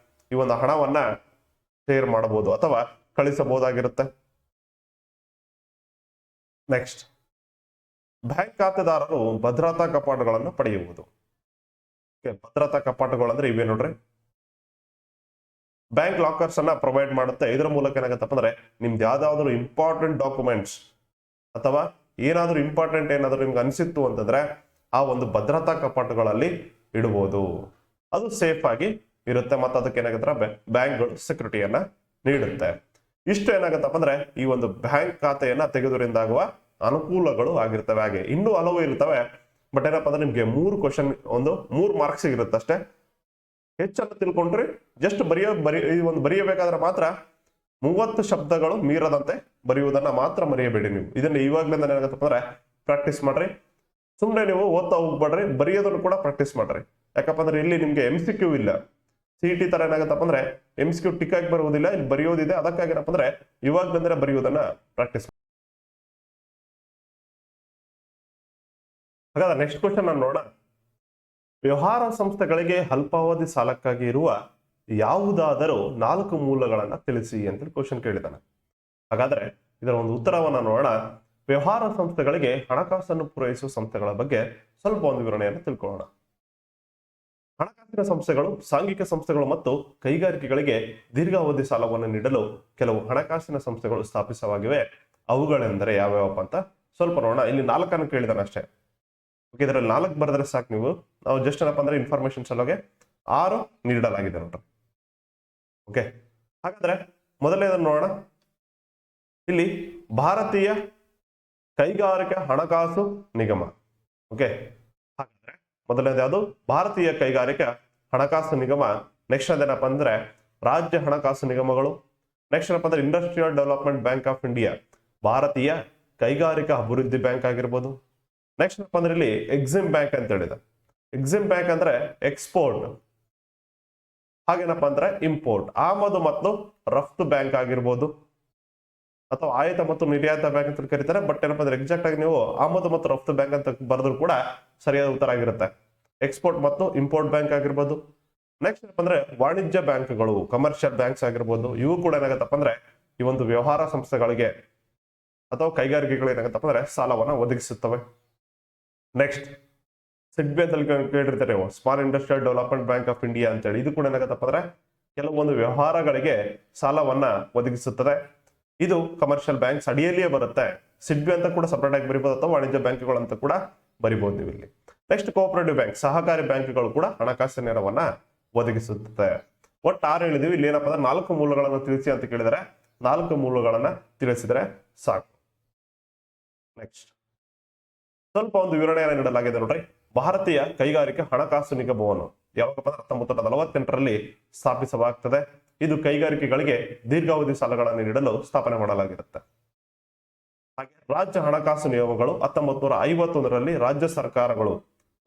ಈ ಒಂದು ಹಣವನ್ನ ಶೇರ್ ಮಾಡಬಹುದು ಅಥವಾ ಕಳಿಸಬಹುದಾಗಿರುತ್ತೆ. ನೆಕ್ಸ್ಟ್, ಬ್ಯಾಂಕ್ ಖಾತೆದಾರರು ಭದ್ರತಾ ಕಪಾಟುಗಳನ್ನು ಪಡೆಯುವುದು. ಭದ್ರತಾ ಕಪಾಟುಗಳು ಅಂದ್ರೆ ಇವೇ ನೋಡ್ರಿ. ಬ್ಯಾಂಕ್ ಲಾಕರ್ಸ್ ಅನ್ನ ಪ್ರೊವೈಡ್ ಮಾಡುತ್ತೆ. ಇದರ ಮೂಲಕ ಏನಾಗತ್ತಪ್ಪ ಅಂದ್ರೆ ನಿಮ್ದು ಯಾವ್ದಾದ್ರು ಇಂಪಾರ್ಟೆಂಟ್ ಡಾಕ್ಯುಮೆಂಟ್ಸ್ ಅಥವಾ ಏನಾದ್ರೂ ಇಂಪಾರ್ಟೆಂಟ್ ಏನಾದ್ರು ನಿಮ್ಗೆ ಅನಿಸಿತ್ತು ಅಂತಂದ್ರೆ ಆ ಒಂದು ಭದ್ರತಾ ಕಪಾಟುಗಳಲ್ಲಿ ಇಡಬಹುದು. ಅದು ಸೇಫ್ ಆಗಿ ಇರುತ್ತೆ ಮತ್ತು ಅದಕ್ಕೆ ಏನಾಗುತ್ತೆ ಬ್ಯಾಂಕ್ಗಳು ಸೆಕ್ಯೂರಿಟಿಯನ್ನ ನೀಡುತ್ತೆ. ಇಷ್ಟು ಏನಾಗತ್ತಪ್ಪ ಅಂದ್ರೆ ಈ ಒಂದು ಬ್ಯಾಂಕ್ ಖಾತೆಯನ್ನ ತೆಗೆದುರಿಂದಾಗುವ ಅನುಕೂಲಗಳು ಆಗಿರ್ತವೆ. ಹಾಗೆ ಇನ್ನೂ ಹಲವು ಇರ್ತವೆ. ಬಟ್ ಏನಪ್ಪಾ ಅಂದ್ರೆ ನಿಮ್ಗೆ 3 ಕ್ವಶನ್ ಒಂದು 3 ಮಾರ್ಕ್ಸ್ ಇರುತ್ತೆ ಅಷ್ಟೇ. ಹೆಚ್ಚನ್ನು ತಿಳ್ಕೊಂಡ್ರಿ ಜಸ್ಟ್ ಬರೆಯಬೇಕಾದ್ರೆ ಮಾತ್ರ 30 ಶಬ್ದಗಳು ಮೀರದಂತೆ ಬರೆಯುವುದನ್ನ ಮಾತ್ರ ಮರೆಯಬೇಡಿ. ನೀವು ಇದನ್ನ ಇವಾಗ್ಲಿಂದ ಏನಾಗತ್ತಪ್ಪ ಅಂದ್ರೆ ಪ್ರಾಕ್ಟೀಸ್ ಮಾಡ್ರಿ. ಸುಮ್ಮನೆ ನೀವು ಓದ್ತಾ ಹೋಗ್ಬೇಡ್ರಿ, ಬರೆಯೋದನ್ನು ಕೂಡ ಪ್ರಾಕ್ಟೀಸ್ ಮಾಡ್ರಿ. ಯಾಕಪ್ಪ ಅಂದ್ರೆ ಇಲ್ಲಿ ನಿಮ್ಗೆ MCQ ಇಲ್ಲ. CET ತರ ಏನಾಗತ್ತಪ್ಪ ಅಂದ್ರೆ MCQ ಟಿಕ್ ಆಗಿ ಬರುವುದಿಲ್ಲ, ಇಲ್ಲಿ ಬರೆಯೋದಿದೆ. ಅದಕ್ಕಾಗಿ ಏನಪ್ಪ ಅಂದ್ರೆ ಇವಾಗ್ಲಿಂದ ಬರೆಯುವುದನ್ನ ಪ್ರಾಕ್ಟೀಸ್. ಹಾಗಾದ್ರೆ ನೆಕ್ಸ್ಟ್ ಕ್ವಶನ್ ನಾನು ನೋಡೋಣ. ವ್ಯವಹಾರ ಸಂಸ್ಥೆಗಳಿಗೆ ಅಲ್ಪಾವಧಿ ಸಾಲಕ್ಕಾಗಿ ಇರುವ ಯಾವುದಾದರೂ 4 ಮೂಲಗಳನ್ನ ತಿಳಿಸಿ ಅಂತ ಕ್ವಶನ್ ಕೇಳಿದಾನೆ. ಹಾಗಾದ್ರೆ ಇದರ ಒಂದು ಉತ್ತರವನ್ನ ನೋಡೋಣ. ವ್ಯವಹಾರ ಸಂಸ್ಥೆಗಳಿಗೆ ಹಣಕಾಸನ್ನು ಪೂರೈಸುವ ಸಂಸ್ಥೆಗಳ ಬಗ್ಗೆ ಸ್ವಲ್ಪ ಒಂದು ವಿವರಣೆಯನ್ನು ತಿಳ್ಕೊಳ್ಳೋಣ. ಹಣಕಾಸಿನ ಸಂಸ್ಥೆಗಳು, ಸಾಂಘಿಕ ಸಂಸ್ಥೆಗಳು ಮತ್ತು ಕೈಗಾರಿಕೆಗಳಿಗೆ ದೀರ್ಘಾವಧಿ ಸಾಲವನ್ನು ನೀಡಲು ಕೆಲವು ಹಣಕಾಸಿನ ಸಂಸ್ಥೆಗಳು ಸ್ಥಾಪಿತವಾಗಿವೆ. ಅವುಗಳೆಂದರೆ ಯಾವ್ಯಾವಪ್ಪ ಅಂತ ಸ್ವಲ್ಪ ನೋಡೋಣ. ಇಲ್ಲಿ 4 ಕೇಳಿದಾನೆ ಅಷ್ಟೇ. ಓಕೆ, ಇದರಲ್ಲಿ 4 ಬರೆದ್ರೆ ಸಾಕು. ನಾವು ಜಸ್ಟ್ ಏನಪ್ಪ ಅಂದ್ರೆ ಇನ್ಫಾರ್ಮೇಶನ್ ಸಲುವಾಗಿ 6 ನೀಡಲಾಗಿದೆ ನೋಡ್ರಿ. ಓಕೆ, ಹಾಗಾದ್ರೆ ಮೊದಲನೇದನ್ನು ನೋಡೋಣ. ಇಲ್ಲಿ ಭಾರತೀಯ ಕೈಗಾರಿಕಾ ಹಣಕಾಸು ನಿಗಮ. ಓಕೆ, ಹಾಗಾದ್ರೆ ಮೊದಲನೇದು ಯಾವುದು? ಭಾರತೀಯ ಕೈಗಾರಿಕಾ ಹಣಕಾಸು ನಿಗಮ. ನೆಕ್ಸ್ಟ್ ಅದೇನಪ್ಪ ಅಂದ್ರೆ ರಾಜ್ಯ ಹಣಕಾಸು ನಿಗಮಗಳು. ನೆಕ್ಸ್ಟ್ ಏನಪ್ಪ ಅಂದ್ರೆ industrial development bank of India, ಭಾರತೀಯ ಕೈಗಾರಿಕಾ ಅಭಿವೃದ್ಧಿ ಬ್ಯಾಂಕ್ ಆಗಿರ್ಬೋದು. ನೆಕ್ಸ್ಟ್ ಏನಪ್ಪ ಅಂದ್ರೆ ಇಲ್ಲಿ ಎಕ್ಸಿಮ್ ಬ್ಯಾಂಕ್ ಅಂತ ಹೇಳಿದೆ. ಎಕ್ಸಿಮ್ ಬ್ಯಾಂಕ್ ಅಂದ್ರೆ ಎಕ್ಸ್ಪೋರ್ಟ್, ಹಾಗೇನಪ್ಪ ಅಂದ್ರೆ ಇಂಪೋರ್ಟ್. ಆಮದು ಮತ್ತು ರಫ್ತು ಬ್ಯಾಂಕ್ ಆಗಿರ್ಬೋದು, ಅಥವಾ ಆಯಾತ ಮತ್ತು ನಿರ್ಯಾತ ಬ್ಯಾಂಕ್ ಅಂತ ಕರೀತಾರೆ. ಬಟ್ ಏನಪ್ಪ ಅಂದ್ರೆ ಎಕ್ಸಾಕ್ಟ್ ಆಗಿ ನೀವು ಆಮದು ಮತ್ತು ರಫ್ತು ಬ್ಯಾಂಕ್ ಅಂತ ಬರೆದ್ರು ಕೂಡ ಸರಿಯಾದ ಉತ್ತರ ಆಗಿರುತ್ತೆ. ಎಕ್ಸ್ಪೋರ್ಟ್ ಮತ್ತು ಇಂಪೋರ್ಟ್ ಬ್ಯಾಂಕ್ ಆಗಿರ್ಬೋದು. ನೆಕ್ಸ್ಟ್ ಏನಪ್ಪ ಅಂದ್ರೆ ವಾಣಿಜ್ಯ ಬ್ಯಾಂಕ್ಗಳು, ಕಮರ್ಷಿಯಲ್ ಬ್ಯಾಂಕ್ಸ್ ಆಗಿರ್ಬೋದು. ಇವು ಕೂಡ ಏನಾಗತ್ತಪ್ಪ ಅಂದ್ರೆ ಈ ಒಂದು ವ್ಯವಹಾರ ಸಂಸ್ಥೆಗಳಿಗೆ ಅಥವಾ ಕೈಗಾರಿಕೆಗಳು ಏನಾಗತ್ತಪ್ಪ ಅಂದ್ರೆ ಸಾಲವನ್ನ ಒದಗಿಸುತ್ತವೆ. ನೆಕ್ಸ್ಟ್ ಸಿಡ್ಬಿ ಅಂತ ಕೇಳಿರ್ತಾರೆ, small industrial development bank of India ಅಂತೇಳಿ. ಇದು ಕೂಡ ಏನಾಗತ್ತಪ್ಪ ಅಂದ್ರೆ ಕೆಲವೊಂದು ವ್ಯವಹಾರಗಳಿಗೆ ಸಾಲವನ್ನ ಒದಗಿಸುತ್ತದೆ. ಇದು ಕಮರ್ಷಿಯಲ್ ಬ್ಯಾಂಕ್ಸ್ ಅಡಿಯಲ್ಲಿಯೇ ಬರುತ್ತೆ. ಸಿಡ್ಬಿ ಅಂತ ಕೂಡ ಸಪರೇಟ್ ಆಗಿ ಬರಿಬಹುದು, ಅಥವಾ ವಾಣಿಜ್ಯ ಬ್ಯಾಂಕ್ಗಳು ಅಂತ ಕೂಡ ಬರಿಬಹುದು ನೀವು ಇಲ್ಲಿ. ನೆಕ್ಸ್ಟ್ ಕೋಆಪರೇಟಿವ್ ಬ್ಯಾಂಕ್, ಸಹಕಾರಿ ಬ್ಯಾಂಕ್ಗಳು ಕೂಡ ಹಣಕಾಸಿನ ನೆರವನ್ನ ಒದಗಿಸುತ್ತದೆ. ಒಟ್ಟು 6 ಹೇಳಿದೀವಿ. ಇಲ್ಲಿ ಏನಪ್ಪ ಅಂದ್ರೆ 4 ಮೂಲಗಳನ್ನು ತಿಳಿಸಿ ಅಂತ ಕೇಳಿದರೆ 4 ಮೂಲಗಳನ್ನ ತಿಳಿಸಿದ್ರೆ ಸಾಕು. ನೆಕ್ಸ್ಟ್ ಸ್ವಲ್ಪ ಒಂದು ವಿವರಣೆಯನ್ನು ನೀಡಲಾಗಿದೆ ನೋಡ್ರಿ. ಭಾರತೀಯ ಕೈಗಾರಿಕಾ ಹಣಕಾಸು ನಿಗಮವನ್ನು ಯಾವಾಗಪ್ಪ 1948ರಲ್ಲಿ ಸ್ಥಾಪಿಸಲಾಗುತ್ತದೆ. ಇದು ಕೈಗಾರಿಕೆಗಳಿಗೆ ದೀರ್ಘಾವಧಿ ಸಾಲಗಳನ್ನು ನೀಡಲು ಸ್ಥಾಪನೆ ಮಾಡಲಾಗಿರುತ್ತೆ. ಹಾಗೆ ರಾಜ್ಯ ಹಣಕಾಸು ನಿಯಮಗಳು 1951ರಲ್ಲಿ ರಾಜ್ಯ ಸರ್ಕಾರಗಳು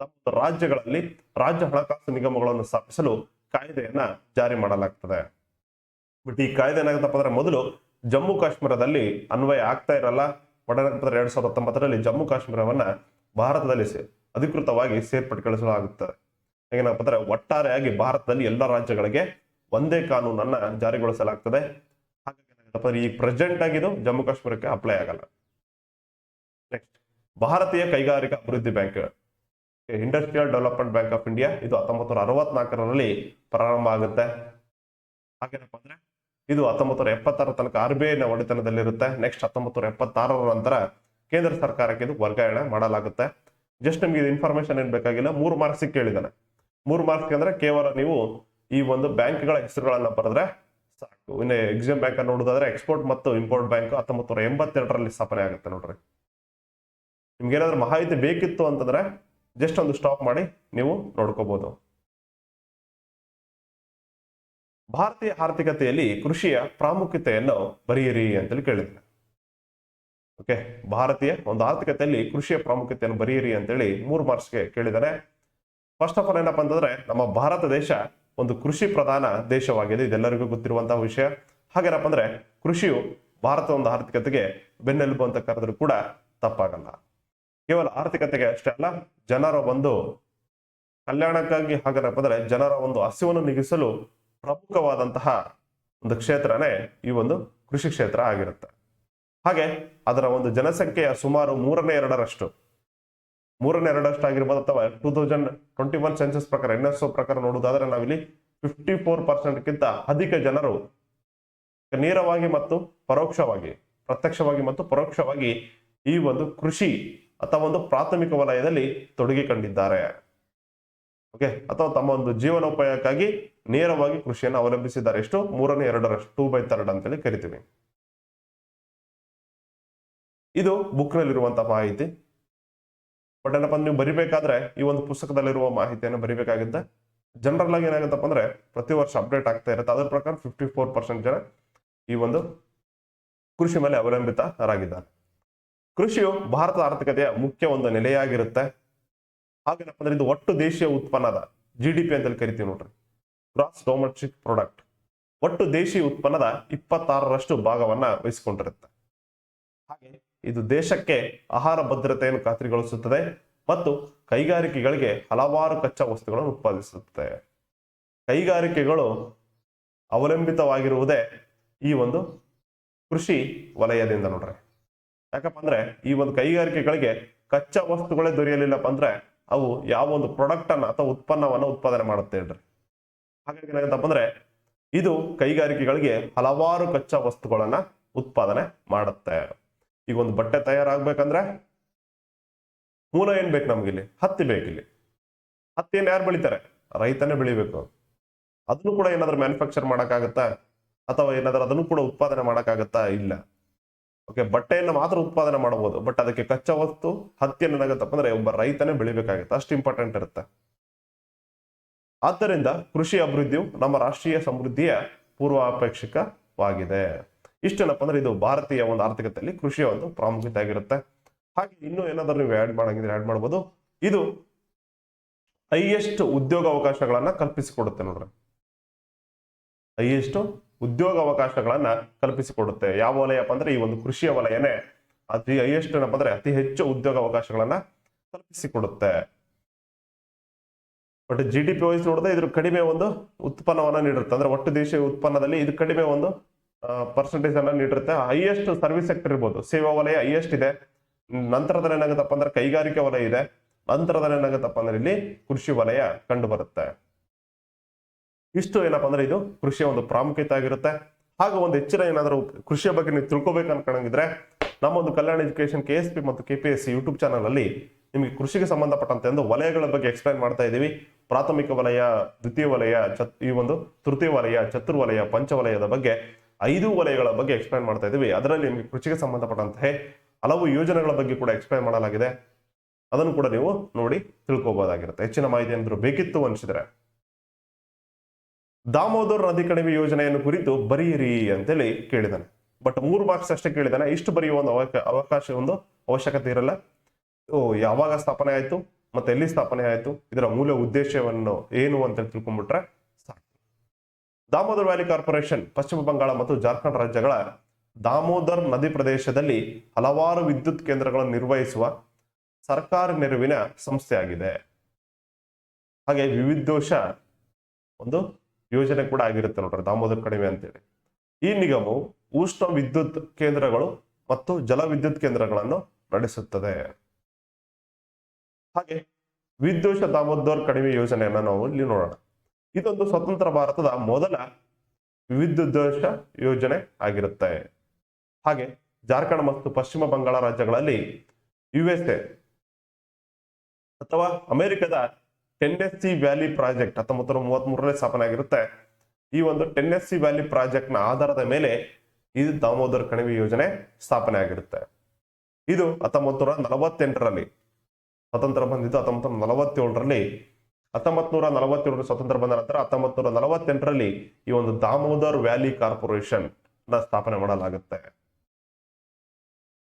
ತಮ್ಮ ರಾಜ್ಯಗಳಲ್ಲಿ ರಾಜ್ಯ ಹಣಕಾಸು ನಿಗಮಗಳನ್ನು ಸ್ಥಾಪಿಸಲು ಕಾಯ್ದೆಯನ್ನ ಜಾರಿ ಮಾಡಲಾಗ್ತದೆ. ಬಟ್ ಈ ಕಾಯ್ದೆ ಏನಾಗುತ್ತಪ್ಪ ಅಂದ್ರೆ ಮೊದಲು ಜಮ್ಮು ಕಾಶ್ಮೀರದಲ್ಲಿ ಅನ್ವಯ ಆಗ್ತಾ ಇರಲ್ಲ. 2019ರಲ್ಲಿ ಜಮ್ಮು ಕಾಶ್ಮೀರವನ್ನ ಭಾರತದಲ್ಲಿ ಅಧಿಕೃತವಾಗಿ ಸೇರ್ಪಡೆಗೊಳಿಸಲಾಗುತ್ತದೆ. ಏನಪ್ಪ ಅಂದ್ರೆ ಒಟ್ಟಾರೆಯಾಗಿ ಭಾರತದಲ್ಲಿ ಎಲ್ಲ ರಾಜ್ಯಗಳಿಗೆ ಒಂದೇ ಕಾನೂನನ್ನ ಜಾರಿಗೊಳಿಸಲಾಗ್ತದೆ. ಹಾಗಾಗಿ ಈ ಪ್ರೆಸೆಂಟ್ ಆಗಿದ್ದು ಜಮ್ಮು ಕಾಶ್ಮೀರಕ್ಕೆ ಅಪ್ಲೈ ಆಗಲ್ಲ. ನೆಕ್ಸ್ಟ್ ಭಾರತೀಯ ಕೈಗಾರಿಕಾ ಅಭಿವೃದ್ಧಿ bank, industrial development bank of India. ಇದು 1964ರಲ್ಲಿ ಪ್ರಾರಂಭ ಆಗುತ್ತೆ. ಹಾಗೇನಪ್ಪ ಅಂದ್ರೆ ಇದು 1976 ತನಕ RBI ನ ಒಡೆತನದಲ್ಲಿರುತ್ತೆ. ನೆಕ್ಸ್ಟ್ 1976 ನಂತರ ಕೇಂದ್ರ ಸರ್ಕಾರಕ್ಕೆ ಇದು ವರ್ಗಾವಣೆ ಮಾಡಲಾಗುತ್ತೆ. ಜಸ್ಟ್ ನಿಮ್ಗೆ ಇದು ಇನ್ಫಾರ್ಮೇಶನ್ ಏನ್ ಬೇಕಾಗಿಲ್ಲ. 3 ಮಾರ್ಕ್ಸ್ ಕೇಳಿದಾನೆ. 3 ಮಾರ್ಕ್ಸ್ ಅಂದ್ರೆ ಕೇವಲ ನೀವು ಈ ಒಂದು ಬ್ಯಾಂಕ್ಗಳ ಹೆಸರುಗಳನ್ನ ಬರೆದ್ರೆ ಸಾಕು. ಇನ್ನು ಎಕ್ಸಿಮ್ ಬ್ಯಾಂಕ್ ಅನ್ನು ನೋಡೋದಾದ್ರೆ ಎಕ್ಸ್ಪೋರ್ಟ್ ಮತ್ತು ಇಂಪೋರ್ಟ್ ಬ್ಯಾಂಕ್ 1982ರಲ್ಲಿ ಸ್ಥಾಪನೆ ಆಗುತ್ತೆ ನೋಡ್ರಿ. ನಿಮ್ಗೆ ಏನಾದ್ರೂ ಮಾಹಿತಿ ಬೇಕಿತ್ತು ಅಂತಂದ್ರೆ ಜಸ್ಟ್ ಒಂದು ಸ್ಟಾಪ್ ಮಾಡಿ ನೀವು ನೋಡ್ಕೋಬಹುದು. ಭಾರತೀಯ ಆರ್ಥಿಕತೆಯಲ್ಲಿ ಕೃಷಿಯ ಪ್ರಾಮುಖ್ಯತೆಯನ್ನು ಬರೆಯಿರಿ ಅಂತೇಳಿ ಕೇಳಿದ್ರೆ. ಓಕೆ, ಭಾರತೀಯ ಒಂದು ಆರ್ಥಿಕತೆಯಲ್ಲಿ ಕೃಷಿಯ ಪ್ರಾಮುಖ್ಯತೆಯನ್ನು ಬರೆಯಿರಿ ಅಂತೇಳಿ 3 ಮಾರ್ಕ್ಸ್ಗೆ ಕೇಳಿದ್ದಾರೆ. ಫಸ್ಟ್ ಆಫ್ ಆಲ್ ಏನಪ್ಪಾ ಅಂತಂದ್ರೆ ನಮ್ಮ ಭಾರತ ದೇಶ ಒಂದು ಕೃಷಿ ಪ್ರಧಾನ ದೇಶವಾಗಿದೆ. ಇದೆಲ್ಲರಿಗೂ ಗೊತ್ತಿರುವಂತಹ ವಿಷಯ. ಹಾಗೇನಪ್ಪ ಅಂದ್ರೆ ಕೃಷಿಯು ಭಾರತದ ಒಂದು ಆರ್ಥಿಕತೆಗೆ ಬೆನ್ನೆಲುಬು ಅಂತ ಕರೆದ್ರು ಕೂಡ ತಪ್ಪಾಗಲ್ಲ. ಕೇವಲ ಆರ್ಥಿಕತೆಗೆ ಅಷ್ಟೇ ಅಲ್ಲ, ಜನರ ಒಂದು ಕಲ್ಯಾಣಕ್ಕಾಗಿ ಹಾಗೇನಪ್ಪ ಅಂದ್ರೆ ಜನರ ಒಂದು ಹಸಿವನ್ನು ನೀಗಿಸಲು ಪ್ರಮುಖವಾದಂತಹ ಒಂದು ಕ್ಷೇತ್ರನೇ ಈ ಒಂದು ಕೃಷಿ ಕ್ಷೇತ್ರ ಆಗಿರುತ್ತೆ. ಹಾಗೆ ಅದರ ಒಂದು ಜನಸಂಖ್ಯೆಯ ಸುಮಾರು 2/3 ಆಗಿರ್ಬೋದು. ಅಥವಾ 2021 ಸೆನ್ಸಸ್ ಪ್ರಕಾರ NSO ಪ್ರಕಾರ ನೋಡುವುದಾದ್ರೆ ನಾವಿಲ್ಲಿ 54%ಕ್ಕಿಂತ ಅಧಿಕ ಜನರು ನೇರವಾಗಿ ಮತ್ತು ಪರೋಕ್ಷವಾಗಿ, ಪ್ರತ್ಯಕ್ಷವಾಗಿ ಮತ್ತು ಪರೋಕ್ಷವಾಗಿ ಈ ಒಂದು ಕೃಷಿ ಅಥವಾ ಒಂದು ಪ್ರಾಥಮಿಕ ವಲಯದಲ್ಲಿ ತೊಡಗಿಕೊಂಡಿದ್ದಾರೆ. ಓಕೆ, ಅಥವಾ ತಮ್ಮ ಒಂದು ಜೀವನೋಪಾಯಕ್ಕಾಗಿ ನೇರವಾಗಿ ಕೃಷಿಯನ್ನು ಅವಲಂಬಿಸಿದ್ದಾರೆ. ಎಷ್ಟು? 2/3 2/3 ಅಂತೇಳಿ ಕರಿತೀವಿ. ಇದು ಬುಕ್ ನಲ್ಲಿರುವಂತಹ ಮಾಹಿತಿ. ಬಟ್ ಏನಪ್ಪ ನೀವು ಬರಿಬೇಕಾದ್ರೆ ಈ ಒಂದು ಪುಸ್ತಕದಲ್ಲಿರುವ ಮಾಹಿತಿಯನ್ನು ಬರಿಬೇಕಾಗುತ್ತೆ. ಜನರಲ್ ಆಗಿ ಏನಾಗುತ್ತಪ್ಪ ಅಂದ್ರೆ ಪ್ರತಿ ವರ್ಷ ಅಪ್ಡೇಟ್ ಆಗ್ತಾ ಇರುತ್ತೆ. ಅದರ ಪ್ರಕಾರ 54% ಜನ ಈ ಒಂದು ಕೃಷಿ ಮೇಲೆ ಅವಲಂಬಿತರಾಗಿದ್ದಾರೆ. ಕೃಷಿಯು ಭಾರತದ ಆರ್ಥಿಕತೆಯ ಮುಖ್ಯ ಒಂದು ನೆಲೆಯಾಗಿರುತ್ತೆ. ಹಾಗೇನಪ್ಪ ಅಂದ್ರೆ ಇದು ಒಟ್ಟು ದೇಶೀಯ ಉತ್ಪನ್ನದ GDP ಅಂತೇಳಿ ಕರಿತೀವಿ ನೋಡ್ರಿ, ಗ್ರಾಸ್ ಡೊಮೆಸ್ಟಿಕ್ ಪ್ರಾಡಕ್ಟ್. ಒಟ್ಟು ದೇಶೀಯ ಉತ್ಪನ್ನದ 26% ಭಾಗವನ್ನ ವಹಿಸಿಕೊಂಡಿರುತ್ತೆ. ಹಾಗೆ ಇದು ದೇಶಕ್ಕೆ ಆಹಾರ ಭದ್ರತೆಯನ್ನು ಖಾತ್ರಿಗೊಳಿಸುತ್ತದೆ ಮತ್ತು ಕೈಗಾರಿಕೆಗಳಿಗೆ ಹಲವಾರು ಕಚ್ಚಾ ವಸ್ತುಗಳನ್ನು ಉತ್ಪಾದಿಸುತ್ತದೆ. ಕೈಗಾರಿಕೆಗಳು ಅವಲಂಬಿತವಾಗಿರುವುದೇ ಈ ಒಂದು ಕೃಷಿ ವಲಯದಿಂದ ನೋಡ್ರಿ. ಯಾಕಪ್ಪ ಅಂದ್ರೆ ಈ ಒಂದು ಕೈಗಾರಿಕೆಗಳಿಗೆ ಕಚ್ಚಾ ವಸ್ತುಗಳೇ ದೊರೆಯಲಿಲ್ಲಪ್ಪ ಅಂದ್ರೆ ಅವು ಯಾವ ಒಂದು ಪ್ರಾಡಕ್ಟ್ ಅನ್ನ ಅಥವಾ ಉತ್ಪನ್ನವನ್ನು ಉತ್ಪಾದನೆ ಮಾಡುತ್ತೆ ಹೇಳ್ರಿ. ಹಾಗಾಗಿ ಏನಾಗತ್ತಪ್ಪ ಅಂದ್ರೆ ಇದು ಕೈಗಾರಿಕೆಗಳಿಗೆ ಹಲವಾರು ಕಚ್ಚಾ ವಸ್ತುಗಳನ್ನ ಉತ್ಪಾದನೆ ಮಾಡುತ್ತೆ. ಈಗ ಒಂದು ಬಟ್ಟೆ ತಯಾರಾಗ್ಬೇಕಂದ್ರೆ ಮೂಲ ಏನ್ ಬೇಕು ನಮ್ಗಿಲ್ಲಿ? ಹತ್ತಿ ಬೇಕಿಲ್ಲಿ. ಹತ್ತಿಯನ್ನು ಯಾರು ಬೆಳಿತಾರೆ? ರೈತನೇ ಬೆಳಿಬೇಕು. ಅದನ್ನು ಕೂಡ ಏನಾದ್ರೂ ಮ್ಯಾನುಫ್ಯಾಕ್ಚರ್ ಮಾಡಕ್ಕಾಗತ್ತಾ ಅಥವಾ ಏನಾದ್ರೂ ಅದನ್ನು ಕೂಡ ಉತ್ಪಾದನೆ ಮಾಡಕ್ಕಾಗತ್ತಾ? ಇಲ್ಲ. ಓಕೆ, ಬಟ್ಟೆಯನ್ನು ಮಾತ್ರ ಉತ್ಪಾದನೆ ಮಾಡಬಹುದು, ಬಟ್ ಅದಕ್ಕೆ ಕಚ್ಚಾ ವಸ್ತು ಹತ್ತಿಯನ್ನು ಏನಾಗತ್ತಪ್ಪ ಅಂದ್ರೆ ಒಬ್ಬ ರೈತನೇ ಬೆಳಿಬೇಕಾಗುತ್ತೆ. ಅಷ್ಟು ಇಂಪಾರ್ಟೆಂಟ್ ಇರುತ್ತೆ. ಆದ್ದರಿಂದ ಕೃಷಿ ಅಭಿವೃದ್ಧಿಯು ನಮ್ಮ ರಾಷ್ಟ್ರೀಯ ಸಮೃದ್ಧಿಯ ಪೂರ್ವಾಪೇಕ್ಷಿಕವಾಗಿದೆ. ಇಷ್ಟೇನಪ್ಪ ಅಂದ್ರೆ ಇದು ಭಾರತೀಯ ಒಂದು ಆರ್ಥಿಕತೆಯಲ್ಲಿ ಕೃಷಿಯ ಒಂದು ಪ್ರಾಮುಖ್ಯತೆ ಆಗಿರುತ್ತೆ. ಹಾಗೆ ಇನ್ನೂ ಏನಾದ್ರೂ ನೀವು ಆಡ್ ಮಾಡಂಗಿದ್ರೆ ಆಡ್ ಮಾಡಬಹುದು. ಇದು ಹೈಯೆಸ್ಟ್ ಉದ್ಯೋಗ ಅವಕಾಶಗಳನ್ನ ಕಲ್ಪಿಸಿಕೊಡುತ್ತೆ ನೋಡ್ರಿ. ಹೈಯೆಸ್ಟ್ ಉದ್ಯೋಗ ಅವಕಾಶಗಳನ್ನ ಕಲ್ಪಿಸಿಕೊಡುತ್ತೆ. ಯಾವ ವಲಯಪ್ಪ ಅಂದ್ರೆ ಈ ಒಂದು ಕೃಷಿಯ ವಲಯನೇ ಅತಿ ಹೈಯೆಸ್ಟ್ ಏನಪ್ಪ ಅಂದ್ರೆ ಅತಿ ಹೆಚ್ಚು ಉದ್ಯೋಗ ಅವಕಾಶಗಳನ್ನ ಕಲ್ಪಿಸಿಕೊಡುತ್ತೆ. ಬಟ್ GDP ವೈಸ್ ನೋಡಿದ್ರೆ ಇದ್ರ ಕಡಿಮೆ ಒಂದು ಉತ್ಪನ್ನವನ್ನ ನೀಡಿರುತ್ತೆ. ಅಂದ್ರೆ ಒಟ್ಟು ದೇಶೀಯ ಉತ್ಪನ್ನದಲ್ಲಿ ಇದು ಕಡಿಮೆ ಒಂದು ಪರ್ಸೆಂಟೇಜ್ ಅನ್ನ ನೀಡಿರುತ್ತೆ. ಹೈಯೆಸ್ಟ್ ಸರ್ವಿಸ್ ಸೆಕ್ಟರ್ ಇರ್ಬೋದು, ಸೇವಾ ವಲಯ ಹೈಯೆಸ್ಟ್ ಇದೆ. ನಂತರದಲ್ಲಿ ಏನಾಗುತ್ತಪ್ಪ ಅಂದ್ರೆ ಕೈಗಾರಿಕೆ ವಲಯ ಇದೆ. ನಂತರದಲ್ಲಿ ಏನಾಗುತ್ತಪ್ಪ ಅಂದ್ರೆ ಇಲ್ಲಿ ಕೃಷಿ ವಲಯ ಕಂಡು ಬರುತ್ತೆ. ಇಷ್ಟು ಏನಪ್ಪಾ ಅಂದ್ರೆ ಇದು ಕೃಷಿಯ ಒಂದು ಪ್ರಾಮುಖ್ಯತೆ ಆಗಿರುತ್ತೆ. ಹಾಗೆ ಒಂದು ಹೆಚ್ಚಿನ ಏನಾದರೂ ಕೃಷಿಯ ಬಗ್ಗೆ ನೀವು ತಿಳ್ಕೊಬೇಕು ಅನ್ಕೊಂಡಿದ್ರೆ ನಮ್ಮ ಒಂದು ಕಲ್ಯಾಣ ಎಜುಕೇಶನ್ KSP ಮತ್ತು KPSC ಯೂಟ್ಯೂಬ್ ಚಾನಲ್ ಅಲ್ಲಿ ನಿಮಗೆ ಕೃಷಿಗೆ ಸಂಬಂಧಪಟ್ಟಂತೆ ಒಂದು ವಲಯಗಳ ಬಗ್ಗೆ ಎಕ್ಸ್ಪ್ಲೈನ್ ಮಾಡ್ತಾ ಇದ್ದೀವಿ. ಪ್ರಾಥಮಿಕ ವಲಯ, ದ್ವಿತೀಯ ವಲಯ, ಈ ಒಂದು ತೃತೀಯ ವಲಯ, ಚತುರ್ವಲಯ, ಪಂಚವಲಯದ ಬಗ್ಗೆ 5 ವಲಯಗಳ ಬಗ್ಗೆ ಎಕ್ಸ್ಪ್ಲೈನ್ ಮಾಡ್ತಾ ಇದ್ದೀವಿ. ಅದರಲ್ಲಿ ನಿಮಗೆ ಕೃಷಿಗೆ ಸಂಬಂಧಪಟ್ಟಂತೆ ಹಲವು ಯೋಜನೆಗಳ ಬಗ್ಗೆ ಕೂಡ ಎಕ್ಸ್ಪ್ಲೈನ್ ಮಾಡಲಾಗಿದೆ. ಅದನ್ನು ಕೂಡ ನೀವು ನೋಡಿ ತಿಳ್ಕೋಬಹುದಾಗಿರುತ್ತೆ. ಹೆಚ್ಚಿನ ಮಾಹಿತಿ ಏನಾದರೂ ಬೇಕಿತ್ತು ಅನಿಸಿದ್ರೆ ದಾಮೋದರ್ ನದಿ ಕಣಿವೆ ಯೋಜನೆಯನ್ನು ಕುರಿತು ಬರೆಯಿರಿ ಅಂತೇಳಿ ಕೇಳಿದಾನೆ. ಬಟ್ 3 ಮಾರ್ಕ್ಸ್ ಅಷ್ಟೇ ಕೇಳಿದಾನೆ. ಇಷ್ಟು ಬರೆಯುವ ಒಂದು ಅವಕಾಶ ಒಂದು ಅವಶ್ಯಕತೆ ಇರಲ್ಲ. ಯಾವಾಗ ಸ್ಥಾಪನೆ ಆಯ್ತು ಮತ್ತೆ ಎಲ್ಲಿ ಸ್ಥಾಪನೆ ಆಯ್ತು, ಇದರ ಮೂಲ ಉದ್ದೇಶವನ್ನು ಏನು ಅಂತ ತಿಳ್ಕೊಂಡ್ಬಿಟ್ರೆ ಸಾಕು. ದಾಮೋದರ್ ವ್ಯಾಲಿ ಕಾರ್ಪೊರೇಷನ್ ಪಶ್ಚಿಮ ಬಂಗಾಳ ಮತ್ತು ಜಾರ್ಖಂಡ್ ರಾಜ್ಯಗಳ ದಾಮೋದರ್ ನದಿ ಪ್ರದೇಶದಲ್ಲಿ ಹಲವಾರು ವಿದ್ಯುತ್ ಕೇಂದ್ರಗಳನ್ನು ನಿರ್ವಹಿಸುವ ಸರ್ಕಾರಿ ನೆರವಿನ ಸಂಸ್ಥೆಯಾಗಿದೆ. ಹಾಗೆ ವಿವಿಧೋಶ ಒಂದು ಯೋಜನೆ ಕೂಡ ಆಗಿರುತ್ತೆ ನೋಡ್ರಿ ದಾಮೋದರ್ ಕಣಿವೆ ಅಂತೇಳಿ. ಈ ನಿಗಮವು ಉಷ್ಣ ವಿದ್ಯುತ್ ಕೇಂದ್ರಗಳು ಮತ್ತು ಜಲ ವಿದ್ಯುತ್ ಕೇಂದ್ರಗಳನ್ನು ನಡೆಸುತ್ತದೆ. ಹಾಗೆ ವಿದ್ಯುತ್ ದಾಮೋದರ್ ಕಣಿವೆ ಯೋಜನೆಯನ್ನು ನಾವು ಇಲ್ಲಿ ನೋಡೋಣ. ಇದೊಂದು ಸ್ವತಂತ್ರ ಭಾರತದ ಮೊದಲ ವಿದ್ಯುತ್ ಯೋಜನೆ ಆಗಿರುತ್ತೆ. ಹಾಗೆ ಜಾರ್ಖಂಡ್ ಮತ್ತು ಪಶ್ಚಿಮ ಬಂಗಾಳ ರಾಜ್ಯಗಳಲ್ಲಿ USA ಅಥವಾ ಅಮೆರಿಕದ ಟೆನ್ನೆಸ್ಸಿ ವ್ಯಾಲಿ ಪ್ರಾಜೆಕ್ಟ್ 1933ರಲ್ಲಿ ಸ್ಥಾಪನೆ ಆಗಿರುತ್ತೆ. ಈ ಒಂದು ಟೆನ್ನೆಸ್ಸಿ ವ್ಯಾಲಿ ಪ್ರಾಜೆಕ್ಟ್ ನ ಆಧಾರದ ಮೇಲೆ ಇದು ದಾಮೋದರ್ ಕಣಿವೆ ಯೋಜನೆ ಸ್ಥಾಪನೆ ಆಗಿರುತ್ತೆ. ಇದು 1948ರಲ್ಲಿ ಸ್ವತಂತ್ರ ಬಂದಿದ್ದು. 1947ರಲ್ಲಿ 1947 ಸ್ವತಂತ್ರ ಬಂದ ನಂತರ 1948ರಲ್ಲಿ ಈ ಒಂದು ದಾಮೋದರ್ ವ್ಯಾಲಿ ಕಾರ್ಪೊರೇಷನ್ ನ ಸ್ಥಾಪನೆ ಮಾಡಲಾಗುತ್ತೆ.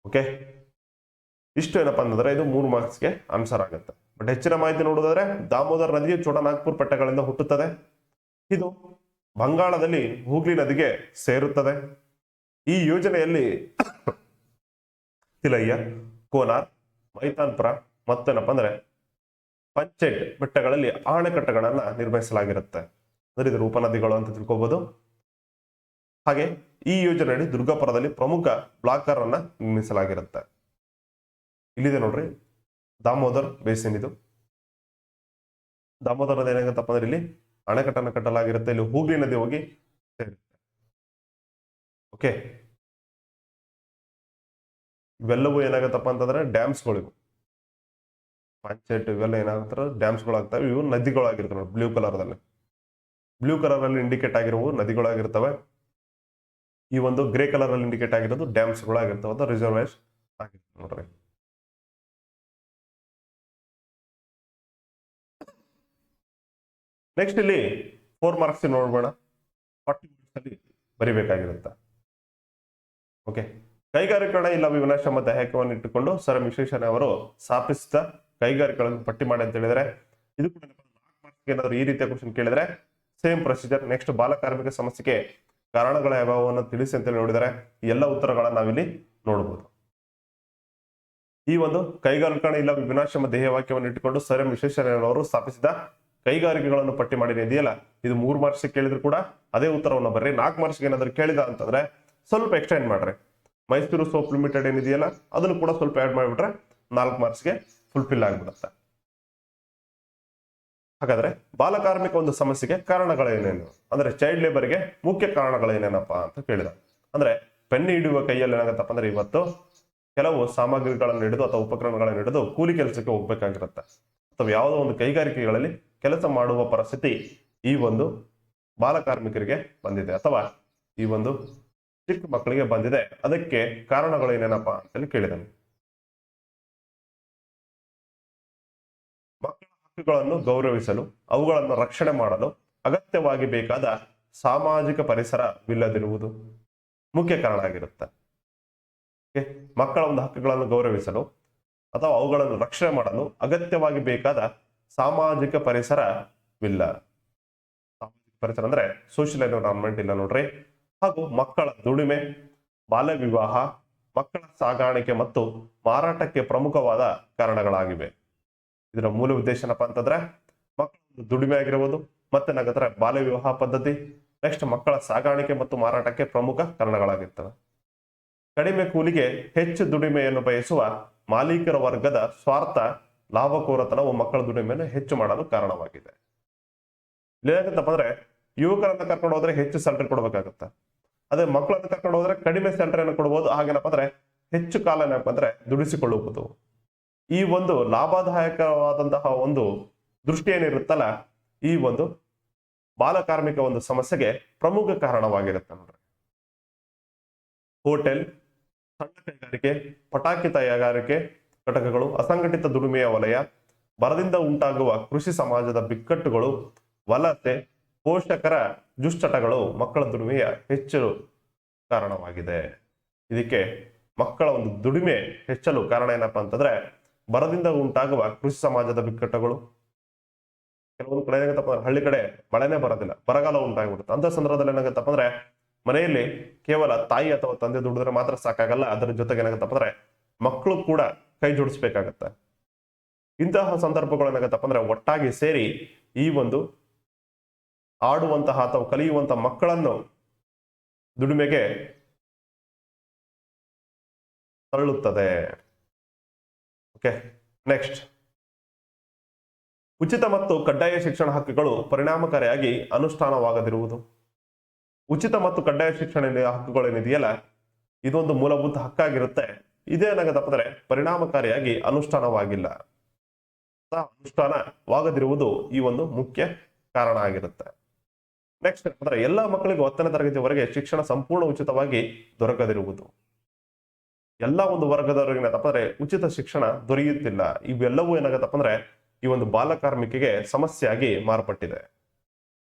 ಓಕೆ, ಇಷ್ಟು ಏನಪ್ಪಾ ಅಂತಂದ್ರೆ ಇದು 3 ಮಾರ್ಕ್ಸ್ಗೆ ಆನ್ಸರ್ ಆಗುತ್ತೆ. ಬಟ್ ಹೆಚ್ಚಿನ ಮಾಹಿತಿ ನೋಡೋದಾದ್ರೆ ದಾಮೋದರ್ ನದಿಯು ಚೋಟನಾಗ್ಪುರ್ ಬೆಟ್ಟಗಳಿಂದ ಹುಟ್ಟುತ್ತದೆ. ಇದು ಬಂಗಾಳದಲ್ಲಿ ಹೂಗ್ಲಿ ನದಿಗೆ ಸೇರುತ್ತದೆ. ಈ ಯೋಜನೆಯಲ್ಲಿ ತಿಲಯ್ಯ, ಕೋಲಾರ್, ಮೈತಾನ್ಪುರ ಮತ್ತೇನಪ್ಪ ಅಂದ್ರೆ ಪಂಚೆಟ್ ಬೆಟ್ಟಗಳಲ್ಲಿ ಆಣೆಕಟ್ಟುಗಳನ್ನ ನಿರ್ಮಿಸಲಾಗಿರುತ್ತೆ. ಅಂದ್ರೆ ಇದು ಉಪನದಿಗಳು ಅಂತ ತಿಳ್ಕೋಬಹುದು. ಹಾಗೆ ಈ ಯೋಜನೆಯಲ್ಲಿ ದುರ್ಗಾಪುರದಲ್ಲಿ ಪ್ರಮುಖ ಬ್ಲಾಕರ್ ಅನ್ನ ನಿರ್ಮಿಸಲಾಗಿರುತ್ತೆ. ಇಲ್ಲಿದೆ ನೋಡ್ರಿ ದಾಮೋದರ್ ಬೇಸಿನ್. ಇದು ದಾಮೋದರ್ ನದಿ ಏನಾಗತ್ತಪ್ಪ ಅಂದ್ರೆ ಇಲ್ಲಿ ಅಣೆಕಟ್ಟನ್ನು ಕಟ್ಟಲಾಗಿರುತ್ತೆ. ಇಲ್ಲಿ ಹೂಗ್ಲಿ ನದಿ ಹೋಗಿ ಸೇರುತ್ತೆ. ಓಕೆ, ಇವೆಲ್ಲವೂ ಏನಾಗತ್ತಪ್ಪ ಅಂತಂದ್ರೆ ಡ್ಯಾಮ್ಸ್ಗಳಿವು. ಪಂಚಾಯತ್ ಇವೆಲ್ಲ ಏನಾಗ್ತಾರೆ, ಡ್ಯಾಮ್ಸ್ಗಳಾಗ್ತವೆ. ಇವು ನದಿಗಳಾಗಿರ್ತವೆ ನೋಡಿ, ಬ್ಲೂ ಕಲರ್ ಅಲ್ಲಿ ಇಂಡಿಕೇಟ್ ಆಗಿರುವ ನದಿಗಳಾಗಿರ್ತವೆ. ಈ ಒಂದು ಗ್ರೇ ಕಲರ್ ಅಲ್ಲಿ ಇಂಡಿಕೇಟ್ ಆಗಿರೋದು ಡ್ಯಾಮ್ಸ್ಗಳಾಗಿರ್ತವೆ, ಅಥವಾ ರಿಸರ್ವೇಶ್ ಆಗಿರ್ತವೆ ನೋಡ್ರಿ. ನೆಕ್ಸ್ಟ್ ಇಲ್ಲಿ 4 ಮಾರ್ಕ್ಸ್ ನೋಡೋಣ. 40 ಮಾರ್ಕ್ಸ್ ಅಲ್ಲಿ ಬರಿಬೇಕಾಗಿರುತ್ತೆ. ಓಕೆ, ಕೈಗಾರಿಕರಣ ಇಲ್ಲ ವಿನಾಶ ಎಂಬ ದಾಯಕವನ್ನು ಇಟ್ಟುಕೊಂಡು ಸರ್ ಎಂ ವಿಶ್ವೇಶ್ವರಯ್ಯ ಅವರು ಸ್ಥಾಪಿಸಿದ ಕೈಗಾರಿಕೆಗಳನ್ನು ಪಟ್ಟಿ ಮಾಡಿ ಅಂತ ಹೇಳಿದ್ರೆ, ಇದು ಕೂಡ 4 ಮಾರ್ಕ್ಸ್ ಏನಾದ್ರು ಈ ರೀತಿಯ ಕ್ವಶನ್ ಕೇಳಿದ್ರೆ ಸೇಮ್ ಪ್ರೊಸೀಜರ್. ನೆಕ್ಸ್ಟ್ ಬಾಲಕಾರ್ಮಿಕ ಸಮಸ್ಯೆಗೆ ಕಾರಣಗಳ ಯಾವ್ಯಾವನ್ನ ತಿಳಿಸಿ ಅಂತೇಳಿ ನೋಡಿದರೆ ಈ ಎಲ್ಲ ಉತ್ತರಗಳನ್ನ ನಾವಿಲ್ಲಿ ನೋಡಬಹುದು. ಈ ಒಂದು ಕೈಗಾರಿಕರಣ ಇಲ್ಲ ವಿನಾಶ ಎಂಬ ಧ್ಯೇಯ ವಾಕ್ಯವನ್ನು ಇಟ್ಟುಕೊಂಡು ಸರ್ ಎಂ ವಿಶ್ವೇಶ್ವರಯ್ಯ ಅವರು ಸ್ಥಾಪಿಸಿದ ಕೈಗಾರಿಕೆಗಳನ್ನು ಪಟ್ಟಿ ಮಾಡಿ ಇದೆಯಲ್ಲ, ಇದು 3 ಮಾರ್ಕ್ಸ್ ಕೇಳಿದ್ರು ಕೂಡ ಅದೇ ಉತ್ತರವನ್ನು ಬರ್ರಿ. 4 ಮಾರ್ಕ್ಸ್ ಏನಾದ್ರು ಕೇಳಿದ ಅಂತಂದ್ರೆ ಸ್ವಲ್ಪ ಎಕ್ಸ್ಟೆಂಡ್ ಮಾಡ್ರಿ. ಮೈಸೂರು ಸೋಪ್ ಲಿಮಿಟೆಡ್ ಏನಿದೆಯಲ್ಲ ಅದನ್ನು ಕೂಡ ಸ್ವಲ್ಪ ಆಡ್ ಮಾಡಿಬಿಟ್ರೆ 4 ಮಾರ್ಕ್ಸ್ಗೆ ಫುಲ್ಫಿಲ್ ಆಗಿಬಿಡುತ್ತೆ. ಹಾಗಾದ್ರೆ ಬಾಲಕಾರ್ಮಿಕ ಒಂದು ಸಮಸ್ಯೆಗೆ ಕಾರಣಗಳೇನೇನು ಅಂದ್ರೆ ಚೈಲ್ಡ್ ಲೇಬರ್ಗೆ ಮುಖ್ಯ ಕಾರಣಗಳೇನೇನಪ್ಪಾ ಅಂತ ಕೇಳಿದ. ಅಂದ್ರೆ ಪೆನ್ನು ಹಿಡಿಯುವ ಕೈಯಲ್ಲಿ ಏನಾಗತ್ತಪ್ಪ ಅಂದ್ರೆ ಇವತ್ತು ಕೆಲವು ಸಾಮಗ್ರಿಗಳನ್ನು ಹಿಡಿದು ಅಥವಾ ಉಪಕರಣಗಳನ್ನು ಹಿಡಿದು ಕೂಲಿ ಕೆಲಸಕ್ಕೆ ಹೋಗ್ಬೇಕಾಗಿರುತ್ತೆ, ಅಥವಾ ಯಾವುದೋ ಒಂದು ಕೈಗಾರಿಕೆಗಳಲ್ಲಿ ಕೆಲಸ ಮಾಡುವ ಪರಿಸ್ಥಿತಿ ಈ ಒಂದು ಬಾಲಕಾರ್ಮಿಕರಿಗೆ ಬಂದಿದೆ, ಅಥವಾ ಈ ಒಂದು ಚಿಕ್ಕ ಮಕ್ಕಳಿಗೆ ಬಂದಿದೆ. ಅದಕ್ಕೆ ಕಾರಣಗಳೇನೇನಪ್ಪ ಅಂತೇಳಿ ಕೇಳಿದನು. ಮಕ್ಕಳ ಹಕ್ಕುಗಳನ್ನು ಗೌರವಿಸಲು, ಅವುಗಳನ್ನು ರಕ್ಷಣೆ ಮಾಡಲು ಅಗತ್ಯವಾಗಿ ಬೇಕಾದ ಸಾಮಾಜಿಕ ಪರಿಸರವಿಲ್ಲದಿರುವುದು ಮುಖ್ಯ ಕಾರಣ ಆಗಿರುತ್ತೆ. ಮಕ್ಕಳ ಒಂದು ಹಕ್ಕುಗಳನ್ನು ಗೌರವಿಸಲು ಅಥವಾ ಅವುಗಳನ್ನು ರಕ್ಷಣೆ ಮಾಡಲು ಅಗತ್ಯವಾಗಿ ಬೇಕಾದ ಸಾಮಾಜಿಕ ಪರಿಸರವಿಲ್ಲ. ಸಾಮಾಜಿಕ ಪರಿಸರ ಅಂದ್ರೆ ಸೋಷಿಯಲ್ ಎನ್ವಿರಾನ್ಮೆಂಟ್ ಇಲ್ಲ ನೋಡ್ರಿ. ಹಾಗೂ ಮಕ್ಕಳ ದುಡಿಮೆ, ಬಾಲ್ಯ ವಿವಾಹ, ಮಕ್ಕಳ ಸಾಗಾಣಿಕೆ ಮತ್ತು ಮಾರಾಟಕ್ಕೆ ಪ್ರಮುಖವಾದ ಕಾರಣಗಳಾಗಿವೆ. ಇದರ ಮೂಲ ಉದ್ದೇಶ ಏನಪ್ಪಾ ಅಂತಂದ್ರೆ ಮಕ್ಕಳ ದುಡಿಮೆ ಆಗಿರಬಹುದು, ಮತ್ತೆ ಏನಾಗತ್ತಾರೆ ಬಾಲ್ಯ ವಿವಾಹ ಪದ್ಧತಿ, ನೆಕ್ಸ್ಟ್ ಮಕ್ಕಳ ಸಾಗಾಣಿಕೆ ಮತ್ತು ಮಾರಾಟಕ್ಕೆ ಪ್ರಮುಖ ಕಾರಣಗಳಾಗಿರ್ತವೆ. ಕಡಿಮೆ ಕೂಲಿಗೆ ಹೆಚ್ಚು ದುಡಿಮೆಯನ್ನು ಬಯಸುವ ಮಾಲೀಕರ ವರ್ಗದ ಸ್ವಾರ್ಥ ಲಾಭಕೋರತನವು ಮಕ್ಕಳ ದುಡಿಮೆಯನ್ನು ಹೆಚ್ಚು ಮಾಡಲು ಕಾರಣವಾಗಿದೆ. ಏನಾಗುತ್ತಪ್ಪ ಅಂದ್ರೆ ಯುವಕರನ್ನ ಕರ್ಕೊಂಡು ಹೋದ್ರೆ ಹೆಚ್ಚು ಸ್ಯಾಲರಿ ಕೊಡ್ಬೇಕಾಗತ್ತೆ, ಅದೇ ಮಕ್ಕಳನ್ನ ಕರ್ಕೊಂಡು ಹೋದ್ರೆ ಕಡಿಮೆ ಸ್ಯಾಲರಿಯನ್ನು ಕೊಡಬಹುದು. ಹಾಗೇನಪ್ಪ ಅಂದ್ರೆ ಹೆಚ್ಚು ಕಾಲ ಏನಪ್ಪ ಅಂದ್ರೆ ದುಡಿಸಿಕೊಳ್ಳುವುದು. ಈ ಒಂದು ಲಾಭದಾಯಕವಾದಂತಹ ಒಂದು ದೃಷ್ಟಿ ಏನಿರುತ್ತಲ್ಲ, ಈ ಒಂದು ಬಾಲಕಾರ್ಮಿಕ ಒಂದು ಸಮಸ್ಯೆಗೆ ಪ್ರಮುಖ ಕಾರಣವಾಗಿರುತ್ತೆ ನೋಡ್ರಿ. ಹೋಟೆಲ್, ಸಣ್ಣ ಕೈಗಾರಿಕೆ, ಪಟಾಕಿ ತಯಾರಿಕೆ ಘಟಕಗಳು, ಅಸಂಘಟಿತ ದುಡಿಮೆಯ ವಲಯ, ಬರದಿಂದ ಉಂಟಾಗುವ ಕೃಷಿ ಸಮಾಜದ ಬಿಕ್ಕಟ್ಟುಗಳು, ವಲಸೆ, ಪೋಷಕರ ದುಶ್ಚಟಗಳು ಮಕ್ಕಳ ದುಡಿಮೆಯ ಹೆಚ್ಚು ಕಾರಣವಾಗಿದೆ. ಇದಕ್ಕೆ ಮಕ್ಕಳ ಒಂದು ದುಡಿಮೆ ಹೆಚ್ಚಲು ಕಾರಣ ಏನಪ್ಪಾ ಅಂತಂದ್ರೆ ಬರದಿಂದ ಉಂಟಾಗುವ ಕೃಷಿ ಸಮಾಜದ ಬಿಕ್ಕಟ್ಟುಗಳು. ಕೆಲವೊಂದು ಕಡೆ ಏನಾಗತ್ತಪ್ಪ, ಹಳ್ಳಿ ಕಡೆ ಮಳೆನೇ ಬರೋದಿಲ್ಲ, ಬರಗಾಲ ಉಂಟಾಗ್ಬಿಡುತ್ತೆ. ಅಂತ ಸಂದರ್ಭದಲ್ಲಿ ಏನಾಗತ್ತಪ್ಪ ಅಂದ್ರೆ ಮನೆಯಲ್ಲಿ ಕೇವಲ ತಾಯಿ ಅಥವಾ ತಂದೆ ದುಡಿದ್ರೆ ಮಾತ್ರ ಸಾಕಾಗಲ್ಲ, ಅದರ ಜೊತೆಗೆ ಏನಾಗತ್ತಪ್ಪ ಅಂದ್ರೆ ಮಕ್ಕಳು ಕೂಡ ಕೈ ಜೋಡಿಸ್ಬೇಕಾಗತ್ತೆ. ಇಂತಹ ಸಂದರ್ಭಗಳು ಏನಾಗತ್ತಪ್ಪ ಅಂದ್ರೆ ಒಟ್ಟಾಗಿ ಸೇರಿ ಈ ಒಂದು ಆಡುವಂತಹ ಅಥವಾ ಕಲಿಯುವಂತಹ ಮಕ್ಕಳನ್ನು ದುಡಿಮೆಗೆ ತಳ್ಳುತ್ತದೆ. ಓಕೆ, ನೆಕ್ಸ್ಟ್, ಉಚಿತ ಮತ್ತು ಕಡ್ಡಾಯ ಶಿಕ್ಷಣ ಹಕ್ಕುಗಳು ಪರಿಣಾಮಕಾರಿಯಾಗಿ ಅನುಷ್ಠಾನವಾಗದಿರುವುದು. ಉಚಿತ ಮತ್ತು ಕಡ್ಡಾಯ ಶಿಕ್ಷಣ ಹಕ್ಕುಗಳೇನಿದೆಯಲ್ಲ, ಇದೊಂದು ಮೂಲಭೂತ ಹಕ್ಕಾಗಿರುತ್ತೆ. ಇದೇನಾಗತ್ತಪ್ಪ ಅಂದ್ರೆ ಪರಿಣಾಮಕಾರಿಯಾಗಿ ಅನುಷ್ಠಾನವಾಗಿಲ್ಲ, ಅನುಷ್ಠಾನವಾಗದಿರುವುದು ಈ ಒಂದು ಮುಖ್ಯ ಕಾರಣ ಆಗಿರುತ್ತೆ. ನೆಕ್ಸ್ಟ್ ಅಂದ್ರೆ ಎಲ್ಲಾ ಮಕ್ಕಳಿಗೂ 10ನೇ ತರಗತಿವರೆಗೆ ಶಿಕ್ಷಣ ಸಂಪೂರ್ಣ ಉಚಿತವಾಗಿ ದೊರಕದಿರುವುದು. ಎಲ್ಲ ಒಂದು ವರ್ಗದವರಿಗೆ ಏನಪ್ಪ ಅಂದ್ರೆ ಉಚಿತ ಶಿಕ್ಷಣ ದೊರೆಯುತ್ತಿಲ್ಲ. ಇವೆಲ್ಲವೂ ಏನಾಗತ್ತಪ್ಪ ಅಂದ್ರೆ ಈ ಒಂದು ಬಾಲಕಾರ್ಮಿಕೆಗೆ ಸಮಸ್ಯೆಯಾಗಿ ಮಾರ್ಪಟ್ಟಿದೆ.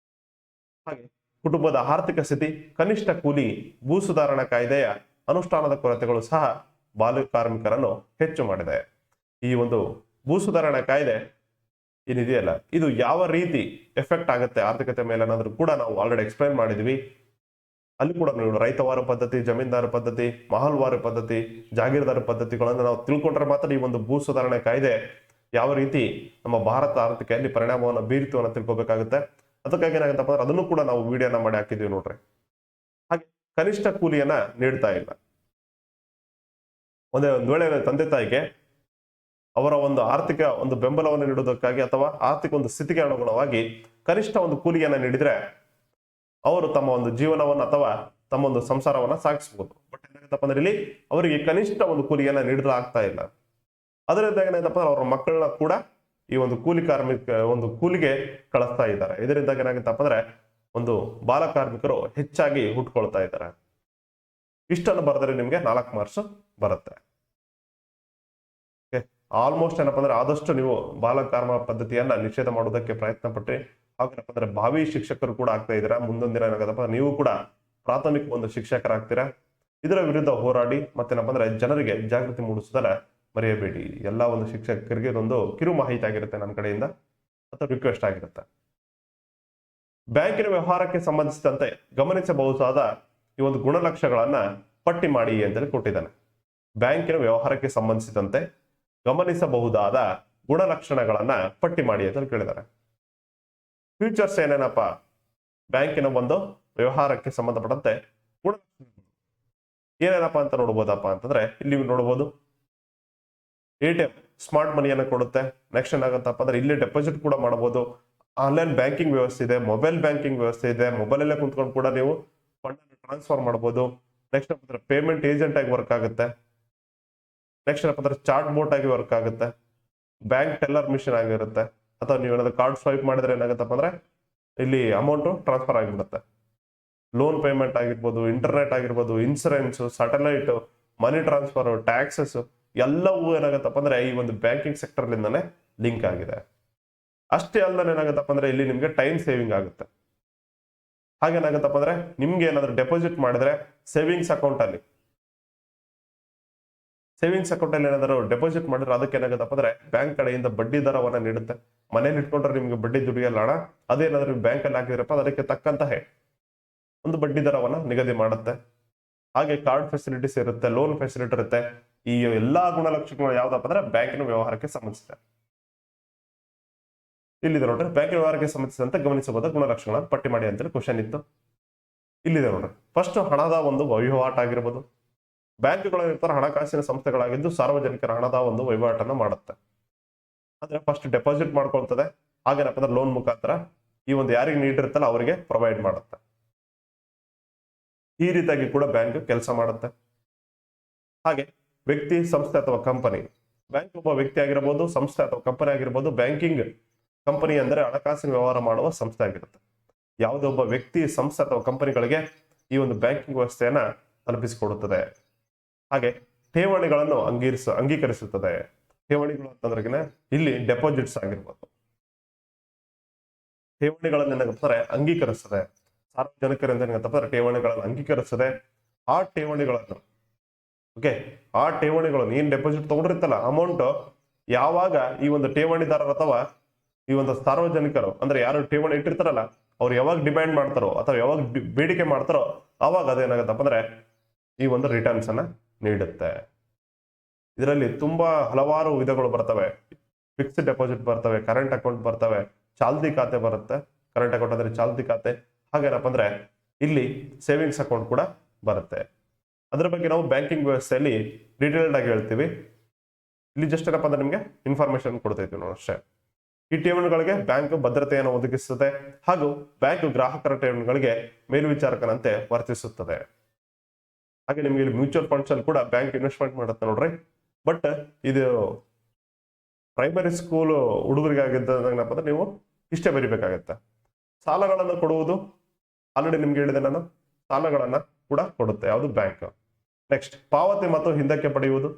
ಹಾಗೆ ಕುಟುಂಬದ ಆರ್ಥಿಕ ಸ್ಥಿತಿ, ಕನಿಷ್ಠ ಕೂಲಿ, ಭೂ ಸುಧಾರಣಾ ಕಾಯ್ದೆಯ ಅನುಷ್ಠಾನದ ಕೊರತೆಗಳು ಸಹ ಬಾಲಕಾರ್ಮಿಕರನ್ನು ಹೆಚ್ಚು ಮಾಡಿದೆ. ಈ ಒಂದು ಭೂ ಸುಧಾರಣಾ ಕಾಯ್ದೆ ಏನಿದೆಯಲ್ಲ, ಇದು ಯಾವ ರೀತಿ ಎಫೆಕ್ಟ್ ಆಗುತ್ತೆ ಆರ್ಥಿಕತೆ ಮೇಲೆ ಅನ್ನೋದ್ರು ಕೂಡ ನಾವು ಆಲ್ರೆಡಿ ಎಕ್ಸ್ಪ್ಲೈನ್ ಮಾಡಿದ್ವಿ. ಅಲ್ಲಿ ಕೂಡ ನೀವು ರೈತವಾರ ಪದ್ಧತಿ, ಜಮೀನ್ದಾರ ಪದ್ಧತಿ, ಮಹಲ್ವಾರ ಪದ್ಧತಿ, ಜಾಗೀರ್ದಾರ ಪದ್ಧತಿಗಳನ್ನು ನಾವು ತಿಳ್ಕೊಂಡ್ರೆ ಮಾತ್ರ ಈ ಒಂದು ಭೂ ಸುಧಾರಣೆ ಕಾಯ್ದೆ ಯಾವ ರೀತಿ ನಮ್ಮ ಭಾರತ ಆರ್ಥಿಕೆಯಲ್ಲಿ ಪರಿಣಾಮವನ್ನು ಬೀರಿತು ಅನ್ನೋ ತಿಳ್ಕೊಬೇಕಾಗುತ್ತೆ. ಅದಕ್ಕಾಗಿ ಏನಾಗುತ್ತಪ್ಪ ಅಂದ್ರೆ ಅದನ್ನು ಕೂಡ ನಾವು ವಿಡಿಯೋನ ಮಾಡಿ ಹಾಕಿದ್ವಿ ನೋಡ್ರಿ. ಹಾಗೆ ಕನಿಷ್ಠ ಕೂಲಿಯನ್ನ ನೀಡ್ತಾ ಇಲ್ಲ. ಒಂದೇ ಒಂದು ವೇಳೆ ತಂದೆ ತಾಯಿಗೆ ಅವರ ಒಂದು ಆರ್ಥಿಕ ಒಂದು ಬೆಂಬಲವನ್ನು ನೀಡುವುದಕ್ಕಾಗಿ ಅಥವಾ ಆರ್ಥಿಕ ಒಂದು ಸ್ಥಿತಿಗೆ ಅನುಗುಣವಾಗಿ ಕನಿಷ್ಠ ಒಂದು ಕೂಲಿಯನ್ನ ನೀಡಿದ್ರೆ ಅವರು ತಮ್ಮ ಒಂದು ಜೀವನವನ್ನು ಅಥವಾ ತಮ್ಮ ಒಂದು ಸಂಸಾರವನ್ನ ಸಾಗಿಸಬಹುದು. ಬಟ್ ಏನಾಗತ್ತಪ್ಪ ಅಂದ್ರೆ ಇಲ್ಲಿ ಅವರಿಗೆ ಕನಿಷ್ಠ ಒಂದು ಕೂಲಿಯನ್ನ ನೀಡಲಾಗ್ತಾ ಇಲ್ಲ. ಅದರಿಂದ ಏನಾಯ್ತಪ್ಪ ಅವರ ಮಕ್ಕಳನ್ನ ಕೂಡ ಈ ಒಂದು ಕೂಲಿಗೆ ಕಳಿಸ್ತಾ ಇದ್ದಾರೆ. ಇದರಿಂದ ಏನಾಗುತ್ತಪ್ಪ ಅಂದ್ರೆ ಒಂದು ಬಾಲ ಕಾರ್ಮಿಕರು ಹೆಚ್ಚಾಗಿ ಹುಟ್ಕೊಳ್ತಾ ಇದ್ದಾರೆ. ಇಷ್ಟನ್ನು ಬರೆದ್ರೆ ನಿಮ್ಗೆ 4 ಮಾರ್ಕ್ಸ್ ಬರುತ್ತೆ. ಆಲ್ಮೋಸ್ಟ್ ಏನಪ್ಪ ಅಂದ್ರೆ ಆದಷ್ಟು ನೀವು ಬಾಲಕಾರ್ಮ ಪದ್ಧತಿಯನ್ನ ನಿಷೇಧ ಮಾಡೋದಕ್ಕೆ ಪ್ರಯತ್ನ ಪಟ್ರಿ. ಹಾಗೇನಪ್ಪ ಅಂದ್ರೆ ಭಾವಿ ಶಿಕ್ಷಕರು ಕೂಡ ಆಗ್ತಾ ಇದ್ದೀರಾ. ಮುಂದೊಂದು ದಿನ ಏನಾಗತ್ತಪ್ಪ ನೀವು ಕೂಡ ಪ್ರಾಥಮಿಕ ಒಂದು ಶಿಕ್ಷಕರಾಗ್ತೀರಾ. ಇದರ ವಿರುದ್ಧ ಹೋರಾಡಿ ಮತ್ತೇನಪ್ಪ ಅಂದ್ರೆ ಜನರಿಗೆ ಜಾಗೃತಿ ಮೂಡಿಸೋದನ್ನ ಮರೆಯಬೇಡಿ. ಎಲ್ಲಾ ಒಂದು ಶಿಕ್ಷಕರಿಗೆ ಇದೊಂದು ಕಿರು ಮಾಹಿತಿ ಆಗಿರುತ್ತೆ ನನ್ನ ಕಡೆಯಿಂದ ಅಥವಾ ರಿಕ್ವೆಸ್ಟ್ ಆಗಿರುತ್ತೆ. ಬ್ಯಾಂಕಿನ ವ್ಯವಹಾರಕ್ಕೆ ಸಂಬಂಧಿಸಿದಂತೆ ಗಮನಿಸಬಹುದಾದ ಈ ಒಂದು ಗುಣಲಕ್ಷಣಗಳನ್ನ ಪಟ್ಟಿ ಮಾಡಿ ಅಂತೇಳಿ ಕೊಟ್ಟಿದ್ದಾನೆ. ಬ್ಯಾಂಕಿನ ವ್ಯವಹಾರಕ್ಕೆ ಸಂಬಂಧಿಸಿದಂತೆ ಗಮನಿಸಬಹುದಾದ ಗುಣಲಕ್ಷಣಗಳನ್ನ ಪಟ್ಟಿ ಮಾಡಿ ಅಂತ ಕೇಳಿದ್ದಾರೆ. ಫ್ಯೂಚರ್ಸ್ ಏನೇನಪ್ಪ ಬ್ಯಾಂಕಿನ ಒಂದು ವ್ಯವಹಾರಕ್ಕೆ ಸಂಬಂಧಪಟ್ಟಂತೆ ಗುಣಲಕ್ಷಣಗಳು ಏನೇನಪ್ಪ ಅಂತ ನೋಡ್ಬೋದಪ್ಪ ಅಂತಂದ್ರೆ ಇಲ್ಲಿ ನೋಡ್ಬೋದು. ATM ಸ್ಮಾರ್ಟ್ ಮನಿಯನ್ನು ಕೊಡುತ್ತೆ. ನೆಕ್ಸ್ಟ್ ಏನಾಗತ್ತಪ್ಪ ಅಂದ್ರೆ ಇಲ್ಲಿ ಡೆಪಾಸಿಟ್ ಕೂಡ ಮಾಡಬಹುದು. ಆನ್ಲೈನ್ ಬ್ಯಾಂಕಿಂಗ್ ವ್ಯವಸ್ಥೆ ಇದೆ, ಮೊಬೈಲ್ ಬ್ಯಾಂಕಿಂಗ್ ವ್ಯವಸ್ಥೆ ಇದೆ. ಮೊಬೈಲ್ ಅಲ್ಲೇ ಕುಂತ್ಕೊಂಡು ಕೂಡ ನೀವು ಫಂಡ್ ಅನ್ನು ಟ್ರಾನ್ಸ್ಫರ್ ಮಾಡಬಹುದು. ನೆಕ್ಸ್ಟ್ ಅಂದ್ರೆ ಪೇಮೆಂಟ್ ಏಜೆಂಟ್ ಆಗಿ ವರ್ಕ್ ಆಗುತ್ತೆ. ನೆಕ್ಸ್ಟ್ ಏನಪ್ಪ ಅಂದ್ರೆ ಚಾರ್ಟ್ ಬೋಟ್ ಆಗಿ ವರ್ಕ್ ಆಗುತ್ತೆ. ಬ್ಯಾಂಕ್ ಟೆಲ್ಲರ್ ಮಿಷನ್ ಆಗಿರುತ್ತೆ. ಅಥವಾ ನೀವೇನಾದ್ರು ಕಾರ್ಡ್ ಸ್ವೈಪ್ ಮಾಡಿದ್ರೆ ಏನಾಗುತ್ತಪ್ಪ ಅಂದ್ರೆ ಇಲ್ಲಿ ಅಮೌಂಟ್ ಟ್ರಾನ್ಸ್ಫರ್ ಆಗಿಬಿಡುತ್ತೆ. ಲೋನ್ ಪೇಮೆಂಟ್ ಆಗಿರ್ಬೋದು, ಇಂಟರ್ನೆಟ್ ಆಗಿರ್ಬೋದು, insurance, satellite, money transfer, taxes ಎಲ್ಲವೂ ಏನಾಗುತ್ತಪ್ಪ ಅಂದ್ರೆ ಈ ಒಂದು ಬ್ಯಾಂಕಿಂಗ್ ಸೆಕ್ಟರ್ ಲಿಂದಾನೆ ಲಿಂಕ್ ಆಗಿದೆ. ಅಷ್ಟೇ ಅಲ್ಲದೆ ಏನಾಗುತ್ತಪ್ಪ ಅಂದ್ರೆ ಇಲ್ಲಿ ನಿಮ್ಗೆ ಟೈಮ್ ಸೇವಿಂಗ್ ಆಗುತ್ತೆ. ಹಾಗೇನಾಗುತ್ತಪ್ಪ ಅಂದ್ರೆ ನಿಮ್ಗೆ ಏನಾದ್ರು ಡೆಪಾಸಿಟ್ ಮಾಡಿದ್ರೆ ಸೇವಿಂಗ್ಸ್ ಅಕೌಂಟ್ ಅಲ್ಲಿ ಏನಾದ್ರು ಡೆಪಾಸಿಟ್ ಮಾಡಿದ್ರೆ ಅದಕ್ಕೆ ಏನಾಗುತ್ತಪ್ಪ ಅಂದ್ರೆ ಬ್ಯಾಂಕ್ ಕಡೆಯಿಂದ ಬಡ್ಡಿ ದರವನ್ನ ನೀಡುತ್ತೆ. ಮನೇಲಿ ಇಟ್ಕೊಂಡ್ರೆ ನಿಮ್ಗೆ ಬಡ್ಡಿ ದುಡಿಯಲ್ಲ ಹಣ. ಅದೇನಾದ್ರೂ ಬ್ಯಾಂಕ್ ಅಲ್ಲಿ ಹಾಕಿದ್ರಪ್ಪ ಅದಕ್ಕೆ ತಕ್ಕಂತಹ ಒಂದು ಬಡ್ಡಿ ದರವನ್ನ ನಿಗದಿ ಮಾಡುತ್ತೆ. ಹಾಗೆ ಕಾರ್ಡ್ ಫೆಸಿಲಿಟೀಸ್ ಇರುತ್ತೆ, ಲೋನ್ ಫೆಸಿಲಿಟಿ ಇರುತ್ತೆ. ಈ ಎಲ್ಲಾ ಗುಣಲಕ್ಷಣಗಳು ಯಾವ್ದಪ್ಪ ಅಂದ್ರೆ ಬ್ಯಾಂಕಿನ ವ್ಯವಹಾರಕ್ಕೆ ಸಂಬಂಧಿಸಿದೆ. ಇಲ್ಲಿದೆ ನೋಡ್ರಿ, ಬ್ಯಾಂಕಿನ ವ್ಯವಹಾರಕ್ಕೆ ಸಂಬಂಧಿಸಿದಂತೆ ಗಮನಿಸಬಹುದಾದ ಗುಣಲಕ್ಷಣಗಳನ್ನು ಪಟ್ಟಿ ಮಾಡಿ ಅಂತೇಳಿ ಕ್ವಶನ್ ಇತ್ತು. ಇಲ್ಲಿದೆ ನೋಡ್ರಿ, ಫಸ್ಟ್ ಹಣದ ಒಂದು ವಹಿವಾಟು ಆಗಿರ್ಬೋದು. ಬ್ಯಾಂಕ್ಗಳು ಇರ್ತಾರೆ ಹಣಕಾಸಿನ ಸಂಸ್ಥೆಗಳಾಗಿದ್ದು ಸಾರ್ವಜನಿಕರ ಹಣದ ಒಂದು ವಹಿವಾಟನ್ನ ಮಾಡುತ್ತೆ. ಅಂದ್ರೆ ಫಸ್ಟ್ ಡೆಪಾಸಿಟ್ ಮಾಡ್ಕೊಳ್ತದೆ. ಹಾಗೇನಪ್ಪ ಅಂದ್ರೆ ಲೋನ್ ಮುಖಾಂತರ ಈ ಒಂದು ಯಾರಿಗೆ ನೀಡಿರುತ್ತಲ್ಲ ಅವರಿಗೆ ಪ್ರೊವೈಡ್ ಮಾಡುತ್ತೆ. ಈ ರೀತಿಯಾಗಿ ಕೂಡ ಬ್ಯಾಂಕ್ ಕೆಲಸ ಮಾಡುತ್ತೆ. ಹಾಗೆ ವ್ಯಕ್ತಿ, ಸಂಸ್ಥೆ ಅಥವಾ ಕಂಪನಿ. ಬ್ಯಾಂಕ್ ಒಬ್ಬ ವ್ಯಕ್ತಿ ಆಗಿರಬಹುದು, ಸಂಸ್ಥೆ ಅಥವಾ ಕಂಪನಿ ಆಗಿರ್ಬೋದು. ಬ್ಯಾಂಕಿಂಗ್ ಕಂಪನಿ ಅಂದ್ರೆ ಹಣಕಾಸಿನ ವ್ಯವಹಾರ ಮಾಡುವ ಸಂಸ್ಥೆ ಆಗಿರುತ್ತೆ. ಯಾವುದೇ ಒಬ್ಬ ವ್ಯಕ್ತಿ, ಸಂಸ್ಥೆ ಅಥವಾ ಕಂಪನಿಗಳಿಗೆ ಈ ಒಂದು ಬ್ಯಾಂಕಿಂಗ್ ವ್ಯವಸ್ಥೆಯನ್ನ ತಲುಪಿಸಿಕೊಡುತ್ತದೆ. ಹಾಗೆ ಠೇವಣಿಗಳನ್ನು ಅಂಗೀಕರಿಸುತ್ತದೆ. ಠೇವಣಿಗಳು ಅಂತಂದ್ರೆ ಇಲ್ಲಿ ಡೆಪಾಸಿಟ್ಸ್ ಆಗಿರ್ಬೋದು. ಠೇವಣಿಗಳನ್ನು ಏನಾಗುತ್ತಾರೆ ಅಂಗೀಕರಿಸ್ತದೆ. ಸಾರ್ವಜನಿಕರಿಂದ ಏನಾಗುತ್ತಪ್ಪ ಠೇವಣಿಗಳನ್ನು ಅಂಗೀಕರಿಸ್ತದೆ. ಆ ಠೇವಣಿಗಳನ್ನು ಏನ್ ಡೆಪಾಸಿಟ್ ತಗೊಂಡಿರ್ತಲ್ಲ ಅಮೌಂಟ್, ಯಾವಾಗ ಈ ಒಂದು ಠೇವಣಿದಾರರು ಅಥವಾ ಈ ಒಂದು ಸಾರ್ವಜನಿಕರು ಅಂದ್ರೆ ಯಾರು ಠೇವಣಿ ಇಟ್ಟಿರ್ತಾರಲ್ಲ ಅವ್ರು ಯಾವಾಗ ಡಿಮ್ಯಾಂಡ್ ಮಾಡ್ತಾರೋ ಅಥವಾ ಯಾವಾಗ ಬೇಡಿಕೆ ಮಾಡ್ತಾರೋ ಅವಾಗ ಅದೇನಾಗತ್ತಪ್ಪ ಅಂದ್ರೆ ಈ ಒಂದು ರಿಟರ್ನ್ಸ್ ಅನ್ನ ನೀಡುತ್ತೆ. ಇದರಲ್ಲಿ ತುಂಬಾ ಹಲವಾರು ವಿಧಗಳು ಬರ್ತವೆ. ಫಿಕ್ಸ್ಡ್ ಡೆಪಾಸಿಟ್ ಬರ್ತವೆ, ಕರೆಂಟ್ ಅಕೌಂಟ್ ಬರ್ತವೆ, ಚಾಲ್ತಿ ಖಾತೆ ಬರುತ್ತೆ. ಕರೆಂಟ್ ಅಕೌಂಟ್ ಅಂದ್ರೆ ಚಾಲ್ತಿ ಖಾತೆ. ಹಾಗೇನಪ್ಪ ಅಂದ್ರೆ ಇಲ್ಲಿ ಸೇವಿಂಗ್ಸ್ ಅಕೌಂಟ್ ಕೂಡ ಬರುತ್ತೆ. ಅದ್ರ ಬಗ್ಗೆ ನಾವು ಬ್ಯಾಂಕಿಂಗ್ ವ್ಯವಸ್ಥೆಯಲ್ಲಿ ಡೀಟೇಲ್ಡ್ ಆಗಿ ಹೇಳ್ತೀವಿ. ಇಲ್ಲಿ ಜಸ್ಟ್ ಏನಪ್ಪ ಅಂದ್ರೆ ನಿಮ್ಗೆ ಇನ್ಫಾರ್ಮೇಶನ್ ಕೊಡ್ತಾ ಇದ್ದೀವಿ ನಾವು ಅಷ್ಟೇ. ಈ ಠೇವಣಿಗಳಿಗೆ ಬ್ಯಾಂಕ್ ಭದ್ರತೆಯನ್ನು ಒದಗಿಸುತ್ತದೆ ಹಾಗೂ ಬ್ಯಾಂಕ್ ಗ್ರಾಹಕರ ಠೇವಣಿಗಳಿಗೆ ಮೇಲ್ವಿಚಾರಕನಂತೆ ವರ್ತಿಸುತ್ತದೆ. ಹಾಗೆ ನಿಮ್ಗೆ ಇಲ್ಲಿ ಮ್ಯೂಚುವಲ್ ಫಂಡ್ಸ್ ಅಲ್ಲಿ ಕೂಡ ಬ್ಯಾಂಕ್ ಇನ್ವೆಸ್ಟ್ಮೆಂಟ್ ಮಾಡುತ್ತೆ ನೋಡ್ರಿ. ಬಟ್ ಇದು ಪ್ರೈಮರಿ ಸ್ಕೂಲ್ ಹುಡುಗರಿಗೆ ಆಗಿದ್ದಂಗಪ್ಪ ಅಂದ್ರೆ ನೀವು ಇಷ್ಟೇ ಬರಿಬೇಕಾಗತ್ತೆ. ಸಾಲಗಳನ್ನು ಕೊಡುವುದು ಆಲ್ರೆಡಿ ನಿಮ್ಗೆ ಹೇಳಿದೆ ನಾನು, ಸಾಲಗಳನ್ನ ಕೂಡ ಕೊಡುತ್ತೆ ಯಾವುದು ಬ್ಯಾಂಕ್. ನೆಕ್ಸ್ಟ್ ಪಾವತಿ ಮತ್ತು ಹಿಂದಕ್ಕೆ ಪಡೆಯುವುದು.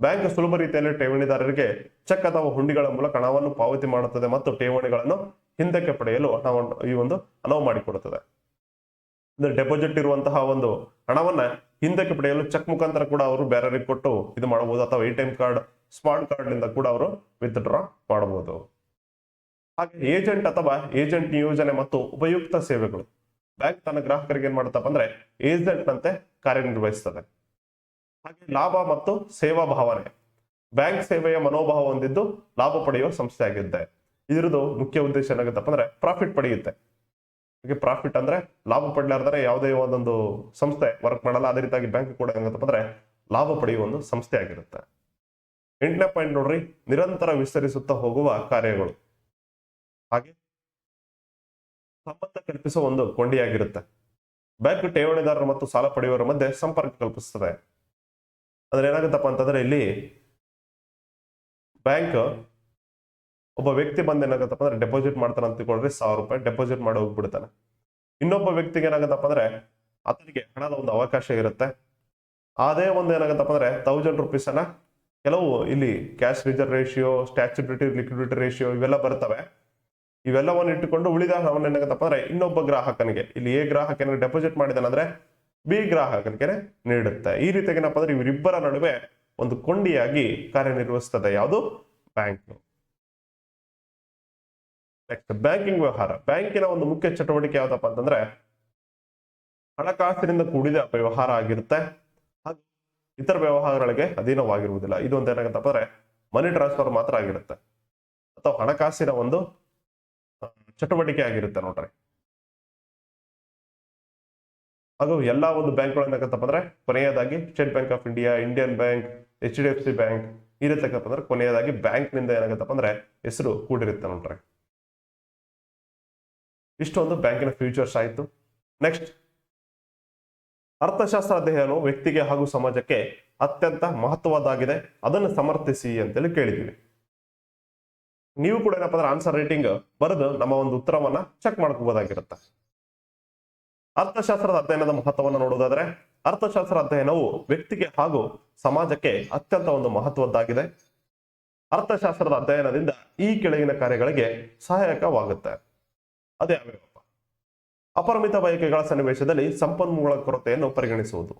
ಬ್ಯಾಂಕ್ ಸುಲಭ ರೀತಿಯಲ್ಲಿ ಠೇವಣಿದಾರರಿಗೆ ಚೆಕ್ ಅಥವಾ ಹುಂಡಿಗಳ ಮೂಲಕ ಹಣವನ್ನು ಪಾವತಿ ಮಾಡುತ್ತದೆ ಮತ್ತು ಠೇವಣಿಗಳನ್ನು ಹಿಂದಕ್ಕೆ ಪಡೆಯಲು ಈ ಒಂದು ಅನುವು ಮಾಡಿಕೊಡುತ್ತದೆ. ಅಂದ್ರೆ ಡೆಪಾಸಿಟ್ ಇರುವಂತಹ ಒಂದು ಹಣವನ್ನ ಹಿಂದಕ್ಕೆ ಪಡೆಯಲು ಚೆಕ್ ಮುಖಾಂತರ ಕೂಡ ಅವರು ಬೇರೆಯವರಿಗೆ ಕೊಟ್ಟು ಇದು ಮಾಡಬಹುದು, ಅಥವಾ ATM ಕಾರ್ಡ್, ಸ್ಮಾರ್ಟ್ ಕಾರ್ಡ್ ನಿಂದ ಕೂಡ ಅವರು ವಿತ್ಡ್ರಾ ಮಾಡಬಹುದು. ಹಾಗೆ ಏಜೆಂಟ್ ಅಥವಾ ಏಜೆಂಟ್ ನಿಯೋಜನೆ ಮತ್ತು ಉಪಯುಕ್ತ ಸೇವೆಗಳು. ಬ್ಯಾಂಕ್ ತನ್ನ ಗ್ರಾಹಕರಿಗೆ ಏನ್ ಮಾಡುತ್ತಪ್ಪ ಅಂದ್ರೆ ಏಜೆಂಟ್ ನಂತೆ ಕಾರ್ಯನಿರ್ವಹಿಸ್ತದೆ. ಹಾಗೆ ಲಾಭ ಮತ್ತು ಸೇವಾ ಭಾವನೆ. ಬ್ಯಾಂಕ್ ಸೇವೆಯ ಮನೋಭಾವ ಹೊಂದಿದ್ದು ಲಾಭ ಪಡೆಯುವ ಸಂಸ್ಥೆ ಆಗಿದ್ದೆ. ಇದ್ರದ್ದು ಮುಖ್ಯ ಉದ್ದೇಶ ಏನಾಗುತ್ತಪ್ಪ ಅಂದ್ರೆ ಪ್ರಾಫಿಟ್ ಪಡೆಯುತ್ತೆ. ಪ್ರಾಫಿಟ್ ಅಂದ್ರೆ ಲಾಭ ಪಡೆಯಲಾರ್ದರೆ ಯಾವುದೇ ಒಂದೊಂದು ಸಂಸ್ಥೆ ವರ್ಕ್ ಮಾಡಲ್ಲ. ಅದೇ ರೀತಿಯಾಗಿ ಬ್ಯಾಂಕ್ ಕೂಡ ಏನಾಗುತ್ತಪ್ಪ ಅಂದ್ರೆ ಲಾಭ ಪಡೆಯುವ ಒಂದು ಸಂಸ್ಥೆ ಆಗಿರುತ್ತೆ. 8ನೇ ಪಾಯಿಂಟ್ ನೋಡ್ರಿ, ನಿರಂತರ ವಿಸ್ತರಿಸುತ್ತಾ ಹೋಗುವ ಕಾರ್ಯಗಳು. ಹಾಗೆ ಸಂಬಂಧ ಕಲ್ಪಿಸುವ ಒಂದು ಕೊಂಡಿಯಾಗಿರುತ್ತೆ. ಬ್ಯಾಂಕ್ ಠೇವಣಿದಾರರು ಮತ್ತು ಸಾಲ ಪಡೆಯುವವರ ಮಧ್ಯೆ ಸಂಪರ್ಕ ಕಲ್ಪಿಸ್ತದೆ. ಅಂದ್ರೆ ಏನಾಗುತ್ತಪ್ಪ ಅಂತಂದ್ರೆ ಇಲ್ಲಿ ಬ್ಯಾಂಕ್ ಒಬ್ಬ ವ್ಯಕ್ತಿ ಬಂದು ಏನಾಗುತ್ತಪ್ಪ ಅಂದ್ರೆ ಡೆಪಾಸಿಟ್ ಮಾಡ್ತಾನೆ ಅಂತ ತಿಳ್ಕೊಳ್ರಿ, 1000 ರೂಪಾಯಿ ಡೆಪಾಸಿಟ್ ಮಾಡಿ ಹೋಗ್ಬಿಡ್ತಾನೆ. ಇನ್ನೊಬ್ಬ ವ್ಯಕ್ತಿಗೆ ಏನಾಗುತ್ತಪ್ಪ ಅಂದ್ರೆ ಆತನಿಗೆ ಹಣದ ಒಂದು ಅವಕಾಶ ಇರುತ್ತೆ. ಅದೇ ಒಂದು ಏನಾಗುತ್ತಪ್ಪ ಅಂದ್ರೆ 1000 ರೂಪೀಸ್ ಅನ್ನ ಕೆಲವು ಇಲ್ಲಿ cash reserve ratio, statutory liquidity ratio ಇವೆಲ್ಲ ಬರ್ತವೆ. ಇವೆಲ್ಲವನ್ನು ಇಟ್ಟುಕೊಂಡು ಉಳಿದ ಹಣವನ್ನು ಏನಾಗುತ್ತಪ್ಪ ಅಂದ್ರೆ ಇನ್ನೊಬ್ಬ ಗ್ರಾಹಕನಿಗೆ, ಇಲ್ಲಿ ಎ ಗ್ರಾಹಕನಿಗೆ ಡೆಪಾಸಿಟ್ ಮಾಡಿದಾನಂದ್ರೆ ಬಿ ಗ್ರಾಹಕನಿಗೆ ನೀಡುತ್ತೆ. ಈ ರೀತಿಯಾಗಿ ಏನಪ್ಪ ಅಂದ್ರೆ ಇವರಿಬ್ಬರ ನಡುವೆ ಒಂದು ಕೊಂಡಿಯಾಗಿ ಕಾರ್ಯನಿರ್ವಹಿಸ್ತದೆ ಯಾವುದು? ಬ್ಯಾಂಕ್. ನೆಕ್ಸ್ಟ್ ಬ್ಯಾಂಕಿಂಗ್ ವ್ಯವಹಾರ. ಬ್ಯಾಂಕಿನ ಒಂದು ಮುಖ್ಯ ಚಟುವಟಿಕೆ ಯಾವ್ದಪ್ಪ ಅಂತಂದ್ರೆ ಹಣಕಾಸಿನಿಂದ ಕೂಡಿದ ವ್ಯವಹಾರ ಆಗಿರುತ್ತೆ, ಹಾಗೂ ಇತರ ವ್ಯವಹಾರಗಳಿಗೆ ಅಧೀನವಾಗಿರುವುದಿಲ್ಲ. ಇದು ಒಂದು ಏನಾಗುತ್ತಪ್ಪ ಅಂದ್ರೆ ಮನಿ ಟ್ರಾನ್ಸ್ಫರ್ ಮಾತ್ರ ಆಗಿರುತ್ತೆ, ಅಥವಾ ಹಣಕಾಸಿನ ಒಂದು ಚಟುವಟಿಕೆ ಆಗಿರುತ್ತೆ ನೋಡ್ರಿ. ಹಾಗೂ ಎಲ್ಲಾ ಒಂದು ಬ್ಯಾಂಕ್ಗಳು ಏನಾಗತ್ತಪ್ಪ ಅಂದ್ರೆ ಕೊನೆಯದಾಗಿ state bank of India, Indian bank, HDFC bank ಈ ರೀತಿ ಅಂದ್ರೆ ಕೊನೆಯದಾಗಿ ಬ್ಯಾಂಕ್ ನಿಂದ ಏನಾಗತ್ತಪ್ಪ ಅಂದ್ರೆ ಹೆಸರು ಕೂಡಿರುತ್ತೆ ನೋಡ್ರಿ. ಇಷ್ಟೊಂದು ಬ್ಯಾಂಕಿನ ಫ್ಯೂಚರ್ಸ್ ಆಯ್ತು. ನೆಕ್ಸ್ಟ್ ಅರ್ಥಶಾಸ್ತ್ರ ಅಧ್ಯಯನವು ವ್ಯಕ್ತಿಗೆ ಹಾಗೂ ಸಮಾಜಕ್ಕೆ ಅತ್ಯಂತ ಮಹತ್ವವಾಗಿದೆ, ಅದನ್ನು ಸಮರ್ಥಿಸಿ ಅಂತೇಳಿ ಕೇಳಿದ್ದೀವಿ. ನೀವು ಕೂಡ ಏನಪ್ಪ ಅಂದ್ರೆ ಆನ್ಸರ್ ರೈಟಿಂಗ್ ಬರೆದು ನಮ್ಮ ಒಂದು ಉತ್ತರವನ್ನ ಚೆಕ್ ಮಾಡ್ಕೋಬಹುದಾಗಿರುತ್ತೆ. ಅರ್ಥಶಾಸ್ತ್ರದ ಅಧ್ಯಯನದ ಮಹತ್ವವನ್ನು ನೋಡುವುದಾದ್ರೆ ಅರ್ಥಶಾಸ್ತ್ರ ಅಧ್ಯಯನವು ವ್ಯಕ್ತಿಗೆ ಹಾಗೂ ಸಮಾಜಕ್ಕೆ ಅತ್ಯಂತ ಒಂದು ಮಹತ್ವದ್ದಾಗಿದೆ. ಅರ್ಥಶಾಸ್ತ್ರದ ಅಧ್ಯಯನದಿಂದ ಈ ಕೆಳಗಿನ ಕಾರ್ಯಗಳಿಗೆ ಸಹಾಯಕವಾಗುತ್ತೆ. ಅದೇ ಯಾವ್ಯಾವಪ್ಪ? ಅಪರಿಮಿತ ಬಯಕೆಗಳ ಸನ್ನಿವೇಶದಲ್ಲಿ ಸಂಪನ್ಮೂಲ ಕೊರತೆಯನ್ನು ಪರಿಗಣಿಸುವುದು.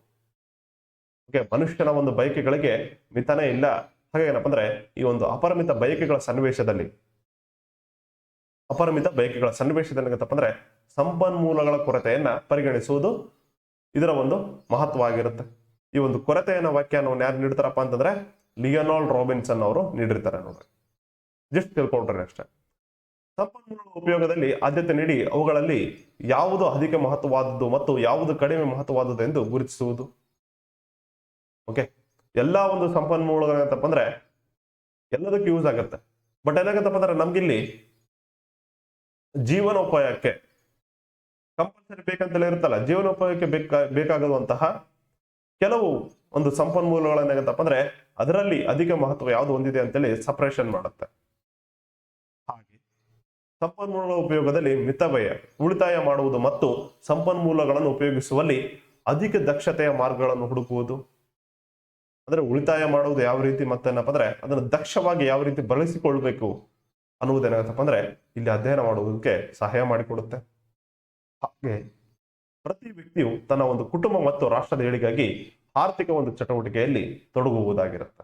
ಓಕೆ, ಮನುಷ್ಯನ ಒಂದು ಬಯಕೆಗಳಿಗೆ ಮಿತನೇ ಇಲ್ಲ. ಹಾಗೆ ಏನಪ್ಪ ಅಂದ್ರೆ ಈ ಒಂದು ಅಪರಿಮಿತ ಬಯಕೆಗಳ ಸನ್ನಿವೇಶದಲ್ಲಿ ಏನಾಗತ್ತಪ್ಪ ಅಂದ್ರೆ ಸಂಪನ್ಮೂಲಗಳ ಕೊರತೆಯನ್ನ ಪರಿಗಣಿಸುವುದು ಇದರ ಒಂದು ಮಹತ್ವ ಆಗಿರುತ್ತೆ. ಈ ಒಂದು ಕೊರತೆಯನ್ನ ವ್ಯಾಖ್ಯಾನವನ್ನು ಯಾರು ನೀಡ್ತಾರಪ್ಪ ಅಂತಂದ್ರೆ ಲಿಯೋನಾಲ್ಡ್ ರಾಬಿನ್ಸನ್ ಅವರು ನೀಡಿರ್ತಾರೆ ನೋಡ್ರಿ. ಜಸ್ಟ್ ತಿಳ್ಕೊಂಡ್ರೆ ಅಷ್ಟೇ. ಸಂಪನ್ಮೂಲಗಳ ಉಪಯೋಗದಲ್ಲಿ ಆದ್ಯತೆ ನೀಡಿ ಅವುಗಳಲ್ಲಿ ಯಾವುದು ಅಧಿಕ ಮಹತ್ವವಾದದ್ದು ಮತ್ತು ಯಾವುದು ಕಡಿಮೆ ಮಹತ್ವವಾದದ್ದು ಎಂದು ಗುರುತಿಸುವುದು. ಓಕೆ, ಎಲ್ಲಾ ಒಂದು ಸಂಪನ್ಮೂಲಗಳು ಏನಂತಪ್ಪ ಅಂದ್ರೆ ಎಲ್ಲದಕ್ಕೂ ಯೂಸ್ ಆಗುತ್ತೆ. ಬಟ್ ಏನಾಗತ್ತಪ್ಪ ಅಂದ್ರೆ ನಮ್ಗಿಲ್ಲಿ ಜೀವನೋಪಾಯಕ್ಕೆ ಕಂಪಲ್ಸರಿ ಬೇಕಂತಲೇ ಇರುತ್ತಲ್ಲ, ಜೀವನೋಪಾಯಕ್ಕೆ ಬೇಕಾಗುವಂತಹ ಕೆಲವು ಒಂದು ಸಂಪನ್ಮೂಲಗಳೇನಾಗತ್ತಪ್ಪ ಅಂದ್ರೆ ಅದರಲ್ಲಿ ಅಧಿಕ ಮಹತ್ವ ಯಾವುದು ಹೊಂದಿದೆ ಅಂತೇಳಿ ಸಪರೇಷನ್ ಮಾಡುತ್ತೆ. ಹಾಗೆ ಸಂಪನ್ಮೂಲಗಳ ಉಪಯೋಗದಲ್ಲಿ ಮಿತವ್ಯಯ, ಉಳಿತಾಯ ಮಾಡುವುದು ಮತ್ತು ಸಂಪನ್ಮೂಲಗಳನ್ನು ಉಪಯೋಗಿಸುವಲ್ಲಿ ಅಧಿಕ ದಕ್ಷತೆಯ ಮಾರ್ಗಗಳನ್ನು ಹುಡುಕುವುದು. ಅಂದ್ರೆ ಉಳಿತಾಯ ಮಾಡುವುದು ಯಾವ ರೀತಿ ಮತ್ತೇನಪ್ಪ ಅಂದ್ರೆ ಅದನ್ನು ದಕ್ಷವಾಗಿ ಯಾವ ರೀತಿ ಬಳಸಿಕೊಳ್ಬೇಕು ಅನ್ನುವುದೇನಾಗತ್ತಪ್ಪ ಅಂದ್ರೆ ಇಲ್ಲಿ ಅಧ್ಯಯನ ಮಾಡುವುದಕ್ಕೆ ಸಹಾಯ ಮಾಡಿಕೊಡುತ್ತೆ. ಹಾಗೆ ಪ್ರತಿ ವ್ಯಕ್ತಿಯು ತನ್ನ ಒಂದು ಕುಟುಂಬ ಮತ್ತು ರಾಷ್ಟ್ರದ ಏಳಿಗೆಗಾಗಿ ಆರ್ಥಿಕ ಒಂದು ಚಟುವಟಿಕೆಯಲ್ಲಿ ತೊಡಗುವುದಾಗಿರುತ್ತೆ.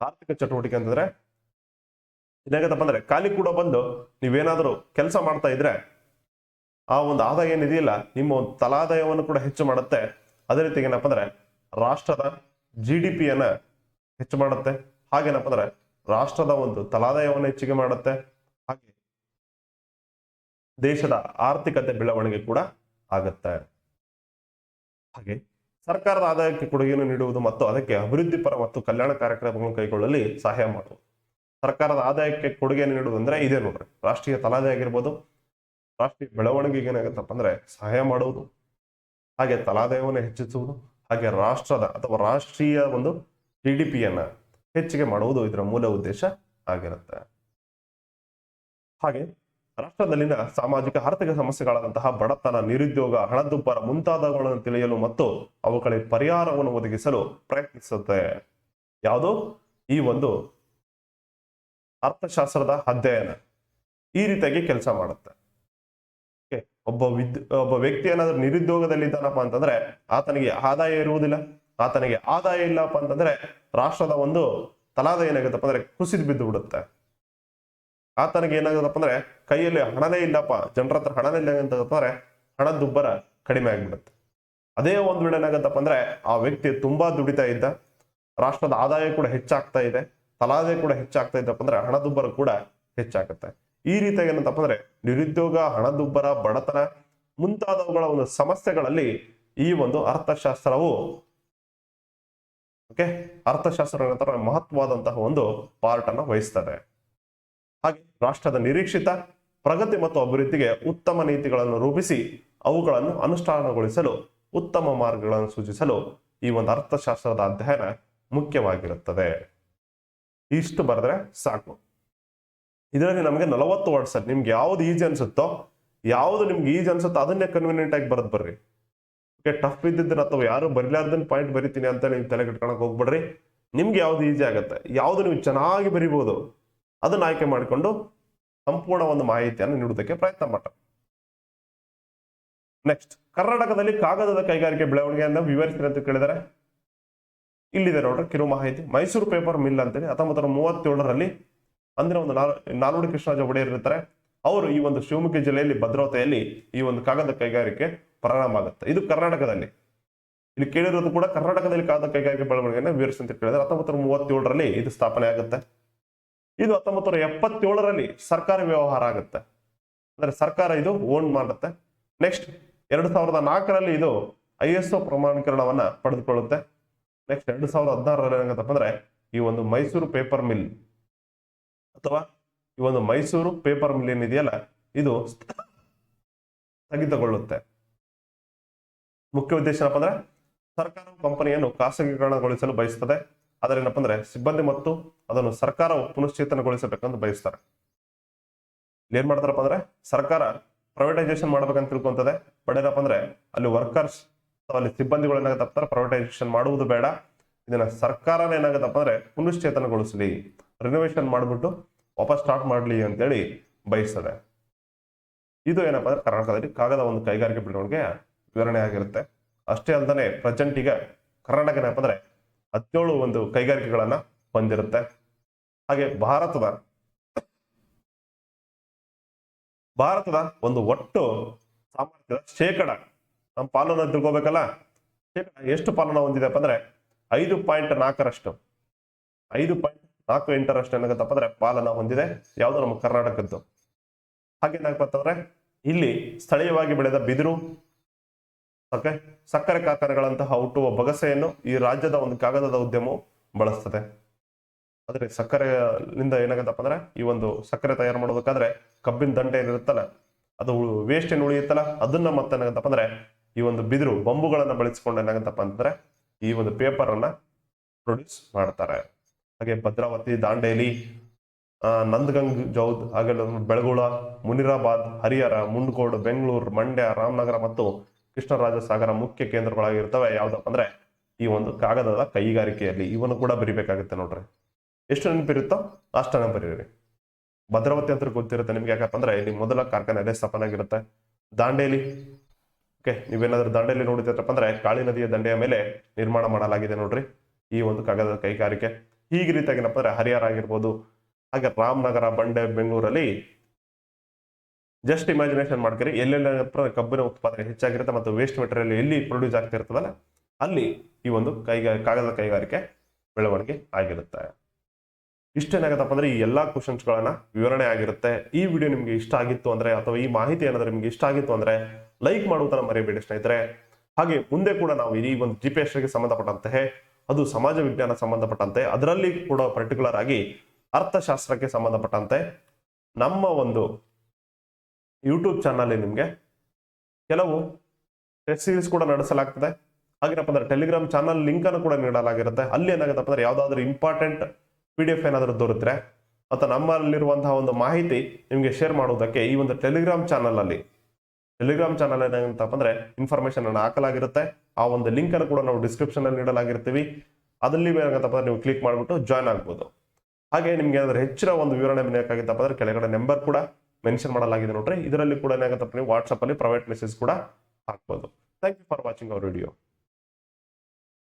ಆರ್ಥಿಕ ಚಟುವಟಿಕೆ ಅಂತಂದ್ರೆ ಏನಾಗತ್ತಪ್ಪ ಅಂದ್ರೆ ಖಾಲಿ ಕೂಡ ಬಂದು ನೀವೇನಾದ್ರೂ ಕೆಲಸ ಮಾಡ್ತಾ ಇದ್ರೆ ಆ ಒಂದು ಆದಾಯ ಏನಿದೆಯಲ್ಲ ನಿಮ್ಮ ಒಂದು ತಲಾದಾಯವನ್ನು ಕೂಡ ಹೆಚ್ಚು ಮಾಡುತ್ತೆ. ಅದೇ ರೀತಿ ಏನಪ್ಪ ಅಂದ್ರೆ ರಾಷ್ಟ್ರದ GDP ಯನ್ನ ಹೆಚ್ಚು ಮಾಡುತ್ತೆ. ಹಾಗೇನಪ್ಪ ಅಂದ್ರೆ ರಾಷ್ಟ್ರದ ಒಂದು ತಲಾದಾಯವನ್ನು ಹೆಚ್ಚಿಗೆ ಮಾಡುತ್ತೆ. ಹಾಗೆ ದೇಶದ ಆರ್ಥಿಕತೆ ಬೆಳವಣಿಗೆ ಕೂಡ ಆಗುತ್ತೆ. ಹಾಗೆ ಸರ್ಕಾರದ ಆದಾಯಕ್ಕೆ ಕೊಡುಗೆಯನ್ನು ನೀಡುವುದು ಮತ್ತು ಅದಕ್ಕೆ ಅಭಿವೃದ್ಧಿ ಪರ ಮತ್ತು ಕಲ್ಯಾಣ ಕಾರ್ಯಕ್ರಮಗಳನ್ನು ಕೈಗೊಳ್ಳಲಿ ಸಹಾಯ ಮಾಡುವುದು. ಸರ್ಕಾರದ ಆದಾಯಕ್ಕೆ ಕೊಡುಗೆಯನ್ನು ನೀಡುವುದು ಅಂದ್ರೆ ಇದೇ ನೋಡ್ರಿ, ರಾಷ್ಟ್ರೀಯ ತಲಾದಾಯ ಆಗಿರ್ಬೋದು, ರಾಷ್ಟ್ರೀಯ ಬೆಳವಣಿಗೆಗೆ ಏನಾಗುತ್ತಪ್ಪ ಅಂದ್ರೆ ಸಹಾಯ ಮಾಡುವುದು, ಹಾಗೆ ತಲಾದಾಯವನ್ನು ಹೆಚ್ಚಿಸುವುದು, ಹಾಗೆ ರಾಷ್ಟ್ರದ ಅಥವಾ ರಾಷ್ಟ್ರೀಯ ಒಂದು GDP ಯನ್ನ ಹೆಚ್ಚಿಗೆ ಮಾಡುವುದು ಇದರ ಮೂಲ ಉದ್ದೇಶ ಆಗಿರುತ್ತೆ. ಹಾಗೆ ರಾಷ್ಟ್ರದಲ್ಲಿನ ಸಾಮಾಜಿಕ ಆರ್ಥಿಕ ಸಮಸ್ಯೆಗಳಾದಂತಹ ಬಡತನ, ನಿರುದ್ಯೋಗ, ಹಣದುಬ್ಬರ ಮುಂತಾದವುಗಳನ್ನು ತಿಳಿಯಲು ಮತ್ತು ಅವುಗಳಿಗೆ ಪರಿಹಾರವನ್ನು ಒದಗಿಸಲು ಪ್ರಯತ್ನಿಸುತ್ತೆ. ಯಾವುದು? ಈ ಒಂದು ಅರ್ಥಶಾಸ್ತ್ರದ ಅಧ್ಯಯನ ಈ ರೀತಿಯಾಗಿ ಕೆಲಸ ಮಾಡುತ್ತೆ. ಒಬ್ಬ ವ್ಯಕ್ತಿ ಏನಾದ್ರೂ ನಿರುದ್ಯೋಗದಲ್ಲಿದ್ದಾನಪ್ಪ ಅಂತಂದ್ರೆ ಆತನಿಗೆ ಆದಾಯ ಇರುವುದಿಲ್ಲ. ಆತನಿಗೆ ಆದಾಯ ಇಲ್ಲಪ್ಪ ಅಂತಂದ್ರೆ ರಾಷ್ಟ್ರದ ಒಂದು ತಲಾದಾಯ ಏನಾಗುತ್ತಪ್ಪ ಅಂದ್ರೆ ಕುಸಿದು ಬಿದ್ದು ಬಿಡುತ್ತೆ. ಆತನಿಗೆ ಏನಾಗುತ್ತಪ್ಪ ಅಂದ್ರೆ ಕೈಯಲ್ಲಿ ಹಣನೇ ಇಲ್ಲಪ್ಪ, ಜನರ ಹತ್ರ ಹಣನೇ ಇಲ್ಲ ಅಂತಂದ್ರೆ ಹಣದುಬ್ಬರ ಕಡಿಮೆ ಆಗ್ಬಿಡುತ್ತೆ. ಅದೇ ಒಂದ್ ವೇಳೆ ಏನಾಗತ್ತಪ್ಪ ಅಂದ್ರೆ ಆ ವ್ಯಕ್ತಿ ತುಂಬಾ ದುಡಿತಾ ಇದ್ದ, ರಾಷ್ಟ್ರದ ಆದಾಯ ಕೂಡ ಹೆಚ್ಚಾಗ್ತಾ ಇದೆ, ತಲಾದಾಯ ಕೂಡ ಹೆಚ್ಚಾಗ್ತಾ ಇದ್ದಪ್ಪ ಅಂದ್ರೆ ಹಣದುಬ್ಬರ ಕೂಡ ಹೆಚ್ಚಾಗುತ್ತೆ. ಈ ರೀತಿಯಾಗಿ ಏನಂತಪ್ಪ ಅಂದ್ರೆ ನಿರುದ್ಯೋಗ, ಹಣದುಬ್ಬರ, ಬಡತನ ಮುಂತಾದವುಗಳ ಒಂದು ಸಮಸ್ಯೆಗಳಲ್ಲಿ ಈ ಒಂದು ಅರ್ಥಶಾಸ್ತ್ರವು ಅರ್ಥಶಾಸ್ತ್ರ ಮಹತ್ವವಾದಂತಹ ಒಂದು ಪಾರ್ಟ್ ಅನ್ನು ವಹಿಸ್ತದೆ. ಹಾಗೆ ರಾಷ್ಟ್ರದ ನಿರೀಕ್ಷಿತ ಪ್ರಗತಿ ಮತ್ತು ಅಭಿವೃದ್ಧಿಗೆ ಉತ್ತಮ ನೀತಿಗಳನ್ನು ರೂಪಿಸಿ ಅವುಗಳನ್ನು ಅನುಷ್ಠಾನಗೊಳಿಸಲು ಉತ್ತಮ ಮಾರ್ಗಗಳನ್ನು ಸೂಚಿಸಲು ಈ ಒಂದು ಅರ್ಥಶಾಸ್ತ್ರದ ಅಧ್ಯಯನ ಮುಖ್ಯವಾಗಿರುತ್ತದೆ. ಇಷ್ಟು ಬರೆದ್ರೆ ಸಾಕು. ಇದರಲ್ಲಿ ನಮಗೆ 40 ವರ್ಡ್ಸ್. ನಿಮ್ಗೆ ಯಾವ್ದು ಈಜಿ ಅನ್ಸುತ್ತೋ, ಯಾವ್ದು ನಿಮ್ಗೆ ಈಜಿ ಅನ್ಸುತ್ತೋ ಅದನ್ನೇ ಕನ್ವೀನಿಯಂಟ್ ಆಗಿ ಬರೆದ್ ಬರ್ರಿ. ಓಕೆ, ಟಫ್ ಇದ್ದಿದ್ರೆ ಅಥವಾ ಯಾರು ಬರಿಲಾರ್ದನ್ ಪಾಯಿಂಟ್ ಬರಿತೀನಿ ಅಂತ ನೀವು ತಲೆ ಕೆಟ್ಕೊಳಕ್ ಹೋಗ್ಬಿಡ್ರಿ. ನಿಮ್ಗೆ ಯಾವ್ದು ಈಜಿ ಆಗುತ್ತೆ, ಯಾವ್ದು ನೀವು ಚೆನ್ನಾಗಿ ಬರಿಬಹುದು ಅದನ್ನ ಆಯ್ಕೆ ಮಾಡಿಕೊಂಡು ಸಂಪೂರ್ಣ ಒಂದು ಮಾಹಿತಿಯನ್ನು ನೀಡುವುದಕ್ಕೆ ಪ್ರಯತ್ನ ಮಾಡಿ. ನೆಕ್ಸ್ಟ್, ಕರ್ನಾಟಕದಲ್ಲಿ ಕಾಗದದ ಕೈಗಾರಿಕೆ ಬೆಳವಣಿಗೆಯನ್ನು ವಿವರಿಸಿ ಅಂತ ಕೇಳಿದರೆ ಇಲ್ಲಿದೆ ನೋಡ್ರಿ ಕಿರು ಮಾಹಿತಿ. ಮೈಸೂರು ಪೇಪರ್ ಮಿಲ್ ಅಂತೇಳಿ 1937ರಲ್ಲಿ ಅಂದಿನ ಒಂದು ನಾಲ್ವಡಿ ಕೃಷ್ಣರಾಜ ಒಡೆಯರ್ ಇರ್ತಾರೆ. ಅವರು ಈ ಒಂದು ಶಿವಮೊಗ್ಗ ಜಿಲ್ಲೆಯಲ್ಲಿ ಭದ್ರಾವತಿಯಲ್ಲಿ ಈ ಒಂದು ಕಾಗದ ಕೈಗಾರಿಕೆ ಪ್ರಾರಂಭ ಆಗುತ್ತೆ. ಇದು ಕರ್ನಾಟಕದಲ್ಲಿ, ಇಲ್ಲಿ ಕೇಳಿರೋದು ಕೂಡ ಕರ್ನಾಟಕದಲ್ಲಿ ಕಾಗದ ಕೈಗಾರಿಕೆ ಬೆಳವಣಿಗೆಯನ್ನು ವಿವರಿಸಿ ಅಂತ ಕೇಳಿದ್ರೆ 1937ರಲ್ಲಿ ಇದು ಸ್ಥಾಪನೆ ಆಗುತ್ತೆ. ಇದು 1977ರಲ್ಲಿ ಸರ್ಕಾರಿ ವ್ಯವಹಾರ ಆಗುತ್ತೆ, ಅಂದ್ರೆ ಸರ್ಕಾರ ಇದು ಓನ್ ಮಾಡುತ್ತೆ. ನೆಕ್ಸ್ಟ್ 2004ರಲ್ಲಿ ಇದು ISO ಪ್ರಮಾಣೀಕರಣವನ್ನ ಪಡೆದುಕೊಳ್ಳುತ್ತೆ. ನೆಕ್ಸ್ಟ್ 2016ರಲ್ಲಿ ಏನಾಗತ್ತಪ್ಪ ಅಂದ್ರೆ ಈ ಒಂದು ಮೈಸೂರು ಪೇಪರ್ ಮಿಲ್ ಅಥವಾ ಈ ಒಂದು ಮೈಸೂರು ಪೇಪರ್ ಮಿಲ್ ಏನಿದೆಯಲ್ಲ ಇದು ಸ್ಥಗಿತಗೊಳ್ಳುತ್ತೆ. ಮುಖ್ಯ ಉದ್ದೇಶ ಏನಪ್ಪ ಅಂದ್ರೆ ಸರ್ಕಾರ ಕಂಪನಿಯನ್ನು ಖಾಸಗೀಕರಣಗೊಳಿಸಲು ಬಯಸುತ್ತದೆ. ಆದರೆ ಏನಪ್ಪ ಅಂದ್ರೆ ಸಿಬ್ಬಂದಿ ಮತ್ತು ಅದನ್ನು ಸರ್ಕಾರ ಪುನಶ್ಚೇತನಗೊಳಿಸಬೇಕಂತ ಬಯಸ್ತಾರೆ. ಇಲ್ಲಿ ಏನ್ ಮಾಡ್ತಾರಪ್ಪ ಅಂದ್ರೆ ಸರ್ಕಾರ ಪ್ರೈವೇಟೈಸೇಷನ್ ಮಾಡ್ಬೇಕಂತ ತಿಳ್ಕೊಂತದೆ. ಬಟ್ ಏನಪ್ಪ ಅಂದ್ರೆ ಅಲ್ಲಿ ವರ್ಕರ್ಸ್ ಅಥವಾ ಅಲ್ಲಿ ಸಿಬ್ಬಂದಿಗಳು ಏನಾಗತ್ತಪ್ಪ ಪ್ರೈವೇಟೈಸೇಷನ್ ಮಾಡುವುದು ಬೇಡ, ಇದನ್ನ ಸರ್ಕಾರನೇ ಏನಾಗತ್ತಪ್ಪ ಅಂದ್ರೆ ಪುನಶ್ಚೇತನಗೊಳಿಸಲಿ, ರಿನೋವೇಷನ್ ಮಾಡಿಬಿಟ್ಟು ವಾಪಸ್ ಸ್ಟಾರ್ಟ್ ಮಾಡಲಿ ಅಂತೇಳಿ ಬಯಸ್ತದೆ. ಇದು ಏನಪ್ಪ ಅಂದ್ರೆ ಕರ್ನಾಟಕದಲ್ಲಿ ಕಾಗದ ಒಂದು ಕೈಗಾರಿಕೆ ಬೆಳವಣಿಗೆ ವಿವರಣೆ ಆಗಿರುತ್ತೆ. ಅಷ್ಟೇ ಅಲ್ಲದೆ ಪ್ರೆಸೆಂಟ್ ಈಗ ಕರ್ನಾಟಕ ಏನಪ್ಪ ಅಂದ್ರೆ 17 ಒಂದು ಕೈಗಾರಿಕೆಗಳನ್ನ ಹೊಂದಿರುತ್ತೆ. ಹಾಗೆ ಭಾರತದ ಒಂದು ಒಟ್ಟು ಸಾಮರ್ಥ್ಯದ ಶೇಕಡ ನಮ್ಮ ಪಾಲನ ತಿಳ್ಕೊಬೇಕಲ್ಲ, ಶೇಕಡ ಎಷ್ಟು ಪಾಲನ ಹೊಂದಿದೆಪ್ಪ ಅಂದ್ರೆ 5.4ರಷ್ಟು 5.48ರಷ್ಟು ಏನಾಗತ್ತಪ್ಪ ಅಂದ್ರೆ ಪಾಲನ ಹೊಂದಿದೆ. ಯಾವುದು ನಮ್ಮ ಕರ್ನಾಟಕದ್ದು. ಹಾಗೇನಾಗತ್ತಂದ್ರೆ ಇಲ್ಲಿ ಸ್ಥಳೀಯವಾಗಿ ಬೆಳೆದ ಬಿದಿರು, ಸಕ್ಕರೆ ಕಾರ್ಖಾನೆಗಳಂತಹ ಹುಟ್ಟುವ ಬಗಸೆಯನ್ನು ಈ ರಾಜ್ಯದ ಒಂದು ಕಾಗದದ ಉದ್ಯಮವು ಬಳಸ್ತದೆ. ಆದ್ರೆ ಸಕ್ಕರೆಯಿಂದ ಏನಾಗತ್ತಪ್ಪ ಅಂದ್ರೆ ಈ ಒಂದು ಸಕ್ಕರೆ ತಯಾರು ಮಾಡೋದಕ್ಕಾದ್ರೆ ಕಬ್ಬಿನ ದಂಟೆ ಏನಿರುತ್ತಲ್ಲ, ಅದು ವೇಸ್ಟ್ ಏನು ಉಳಿಯುತ್ತಲ್ಲ, ಅದನ್ನ ಮತ್ತೆ ಏನಾಗತ್ತಪ್ಪ ಅಂದ್ರೆ ಈ ಒಂದು ಬಿದಿರು ಬಂಬುಗಳನ್ನ ಬಳಸಿಕೊಂಡು ಏನಾಗತ್ತಪ್ಪ ಅಂತಂದ್ರೆ ಈ ಒಂದು ಪೇಪರ್ ಅನ್ನ ಪ್ರೊಡ್ಯೂಸ್ ಮಾಡ್ತಾರೆ. ಹಾಗೆ ಭದ್ರಾವತಿ, ದಾಂಡೇಲಿ, ನಂದಗಂಗ್ ಜೌದ್, ಹಾಗೆ ಬೆಳಗುಳ, ಮುನಿರಾಬಾದ್, ಹರಿಹರ, ಮುಂಡಗೋಡು, ಬೆಂಗಳೂರು, ಮಂಡ್ಯ, ರಾಮನಗರ ಮತ್ತು ಕೃಷ್ಣರಾಜಸಾಗರ ಮುಖ್ಯ ಕೇಂದ್ರಗಳಾಗಿರ್ತವೆ. ಯಾವ್ದಪ್ಪ ಅಂದ್ರೆ ಈ ಒಂದು ಕಾಗದದ ಕೈಗಾರಿಕೆಯಲ್ಲಿ. ಇವನ್ನು ಕೂಡ ಬರಿಬೇಕಾಗುತ್ತೆ ನೋಡ್ರಿ. ಎಷ್ಟು ನೆನಪಿರುತ್ತೋ ಅಷ್ಟು ನೆನಪಿರಿ. ಭದ್ರಾವತಿ ಅಂತ ಗೊತ್ತಿರುತ್ತೆ ನಿಮ್ಗೆ, ಯಾಕಪ್ಪ ಅಂದ್ರೆ ಇಲ್ಲಿ ಮೊದಲ ಕಾರ್ಖಾನೆ ಅದೇ ಸ್ಥಾಪನೆ ಆಗಿರುತ್ತೆ. ದಾಂಡೇಲಿ, ಓಕೆ, ನೀವೇನಾದ್ರೂ ದಾಂಡೇಲಿ ನೋಡಿದ್ರಪ್ಪ ಅಂದ್ರೆ ಕಾಳಿ ನದಿಯ ದಂಡೆಯ ಮೇಲೆ ನಿರ್ಮಾಣ ಮಾಡಲಾಗಿದೆ ನೋಡ್ರಿ ಈ ಒಂದು ಕಾಗದದ ಕೈಗಾರಿಕೆ. ಹೀಗೆ ರೀತಿಯಾಗಿ ಏನಪ್ಪ ಅಂದ್ರೆ ಹರಿಹರ ಆಗಿರ್ಬೋದು, ಹಾಗೆ ರಾಮನಗರ, ಬಂಡೆ, ಬೆಂಗಳೂರಲ್ಲಿ ಜಸ್ಟ್ ಇಮ್ಯಾಜಿನೇಷನ್ ಮಾಡ್ಕರಿ ಎಲ್ಲೆಲ್ಲ ಕಬ್ಬಿನ ಉತ್ಪಾದನೆ ಹೆಚ್ಚಾಗಿರುತ್ತೆ ಮತ್ತು ವೇಸ್ಟ್ ಮೆಟೀರಿಯಲ್ ಎಲ್ಲಿ ಪ್ರೊಡ್ಯೂಸ್ ಆಗ್ತಿರ್ತದಲ್ಲ ಅಲ್ಲಿ ಈ ಒಂದು ಕಾಗದ ಕೈಗಾರಿಕೆ ಬೆಳವಣಿಗೆ ಆಗಿರುತ್ತೆ. ಇಷ್ಟೇನಾಗತ್ತಪ್ಪ ಅಂದ್ರೆ ಈ ಎಲ್ಲಾ ಕ್ವಶನ್ಸ್ಗಳನ್ನ ವಿವರಣೆ ಆಗಿರುತ್ತೆ. ಈ ವಿಡಿಯೋ ನಿಮ್ಗೆ ಇಷ್ಟ ಆಗಿತ್ತು ಅಂದ್ರೆ ಅಥವಾ ಈ ಮಾಹಿತಿ ಏನಾದ್ರೆ ನಿಮ್ಗೆ ಇಷ್ಟ ಆಗಿತ್ತು ಅಂದ್ರೆ ಲೈಕ್ ಮಾಡುವುದನ್ನ ಮರೆಯಬೇಡಿ ಸ್ನೇಹಿತರೆ. ಹಾಗೆ ಮುಂದೆ ಕೂಡ ನಾವು ಈ ಒಂದು GPS ಗೆ ಸಂಬಂಧಪಟ್ಟಂತೆ, ಅದು ಸಮಾಜ ವಿಜ್ಞಾನ ಸಂಬಂಧಪಟ್ಟಂತೆ, ಅದರಲ್ಲಿ ಕೂಡ ಪರ್ಟಿಕ್ಯುಲರ್ ಆಗಿ ಅರ್ಥಶಾಸ್ತ್ರಕ್ಕೆ ಸಂಬಂಧಪಟ್ಟಂತೆ ನಮ್ಮ ಒಂದು ಯೂಟ್ಯೂಬ್ ಚಾನಲ್ ನಿಮ್ಗೆ ಕೆಲವು ಟೆಸ್ಟ್ ಸೀರೀಸ್ ಕೂಡ ನಡೆಸಲಾಗ್ತದೆ. ಹಾಗೇನಪ್ಪ ಅಂದ್ರೆ ಟೆಲಿಗ್ರಾಮ್ ಚಾನಲ್ ಲಿಂಕ್ ಅನ್ನು ಕೂಡ ನೀಡಲಾಗಿರುತ್ತೆ. ಅಲ್ಲಿ ಏನಾಗುತ್ತಪ್ಪ ಅಂದ್ರೆ ಯಾವ್ದಾದ್ರು ಇಂಪಾರ್ಟೆಂಟ್ PDF ಏನಾದರೂ ದೊರೆತರೆ ಅಥವಾ ನಮ್ಮಲ್ಲಿರುವಂತಹ ಒಂದು ಮಾಹಿತಿ ನಿಮ್ಗೆ ಶೇರ್ ಮಾಡುವುದಕ್ಕೆ ಈ ಒಂದು ಟೆಲಿಗ್ರಾಮ್ ಚಾನಲ್ ಏನಾಗುತ್ತಪ್ಪ ಅಂದ್ರೆ ಇನ್ಫಾರ್ಮೇಶನ್ ಅನ್ನು ಹಾಕಲಾಗಿರುತ್ತೆ. ಆ ಒಂದು ಲಿಂಕ್ ಅನ್ನು ಕೂಡ ನಾವು ಡಿಸ್ಕ್ರಿಪ್ಷನ್ ಅಲ್ಲಿ ನೀಡಲಾಗಿರ್ತೀವಿ. ಅದಲ್ಲಿ ಏನಾಗುತ್ತಪ್ಪ ನೀವು ಕ್ಲಿಕ್ ಮಾಡಿಬಿಟ್ಟು ಜಾಯ್ನ್ ಆಗ್ಬೋದು. ಹಾಗೆ ನಿಮ್ಗೆ ಏನಾದ್ರು ಹೆಚ್ಚಿನ ಒಂದು ವಿವರಣೆ ಬೇಕಾಗಿತ್ತಪ್ಪ ಅಂದ್ರೆ ಕೆಳಗಡೆ ನಂಬರ್ ಕೂಡ ಮೆನ್ಷನ್ ಮಾಡಲಾಗಿದೆ ನೋಡ್ರಿ. ಇದರಲ್ಲಿ ಕೂಡ ಏನಾಗುತ್ತಪ್ಪ ನೀವು ವಾಟ್ಸ್ಆಪ್ ಅಲ್ಲಿ ಪ್ರೈವೇಟ್ ಮೆಸೇಜ್ ಕೂಡ ಹಾಕ್ಬೋದು. Thank you for watching our video.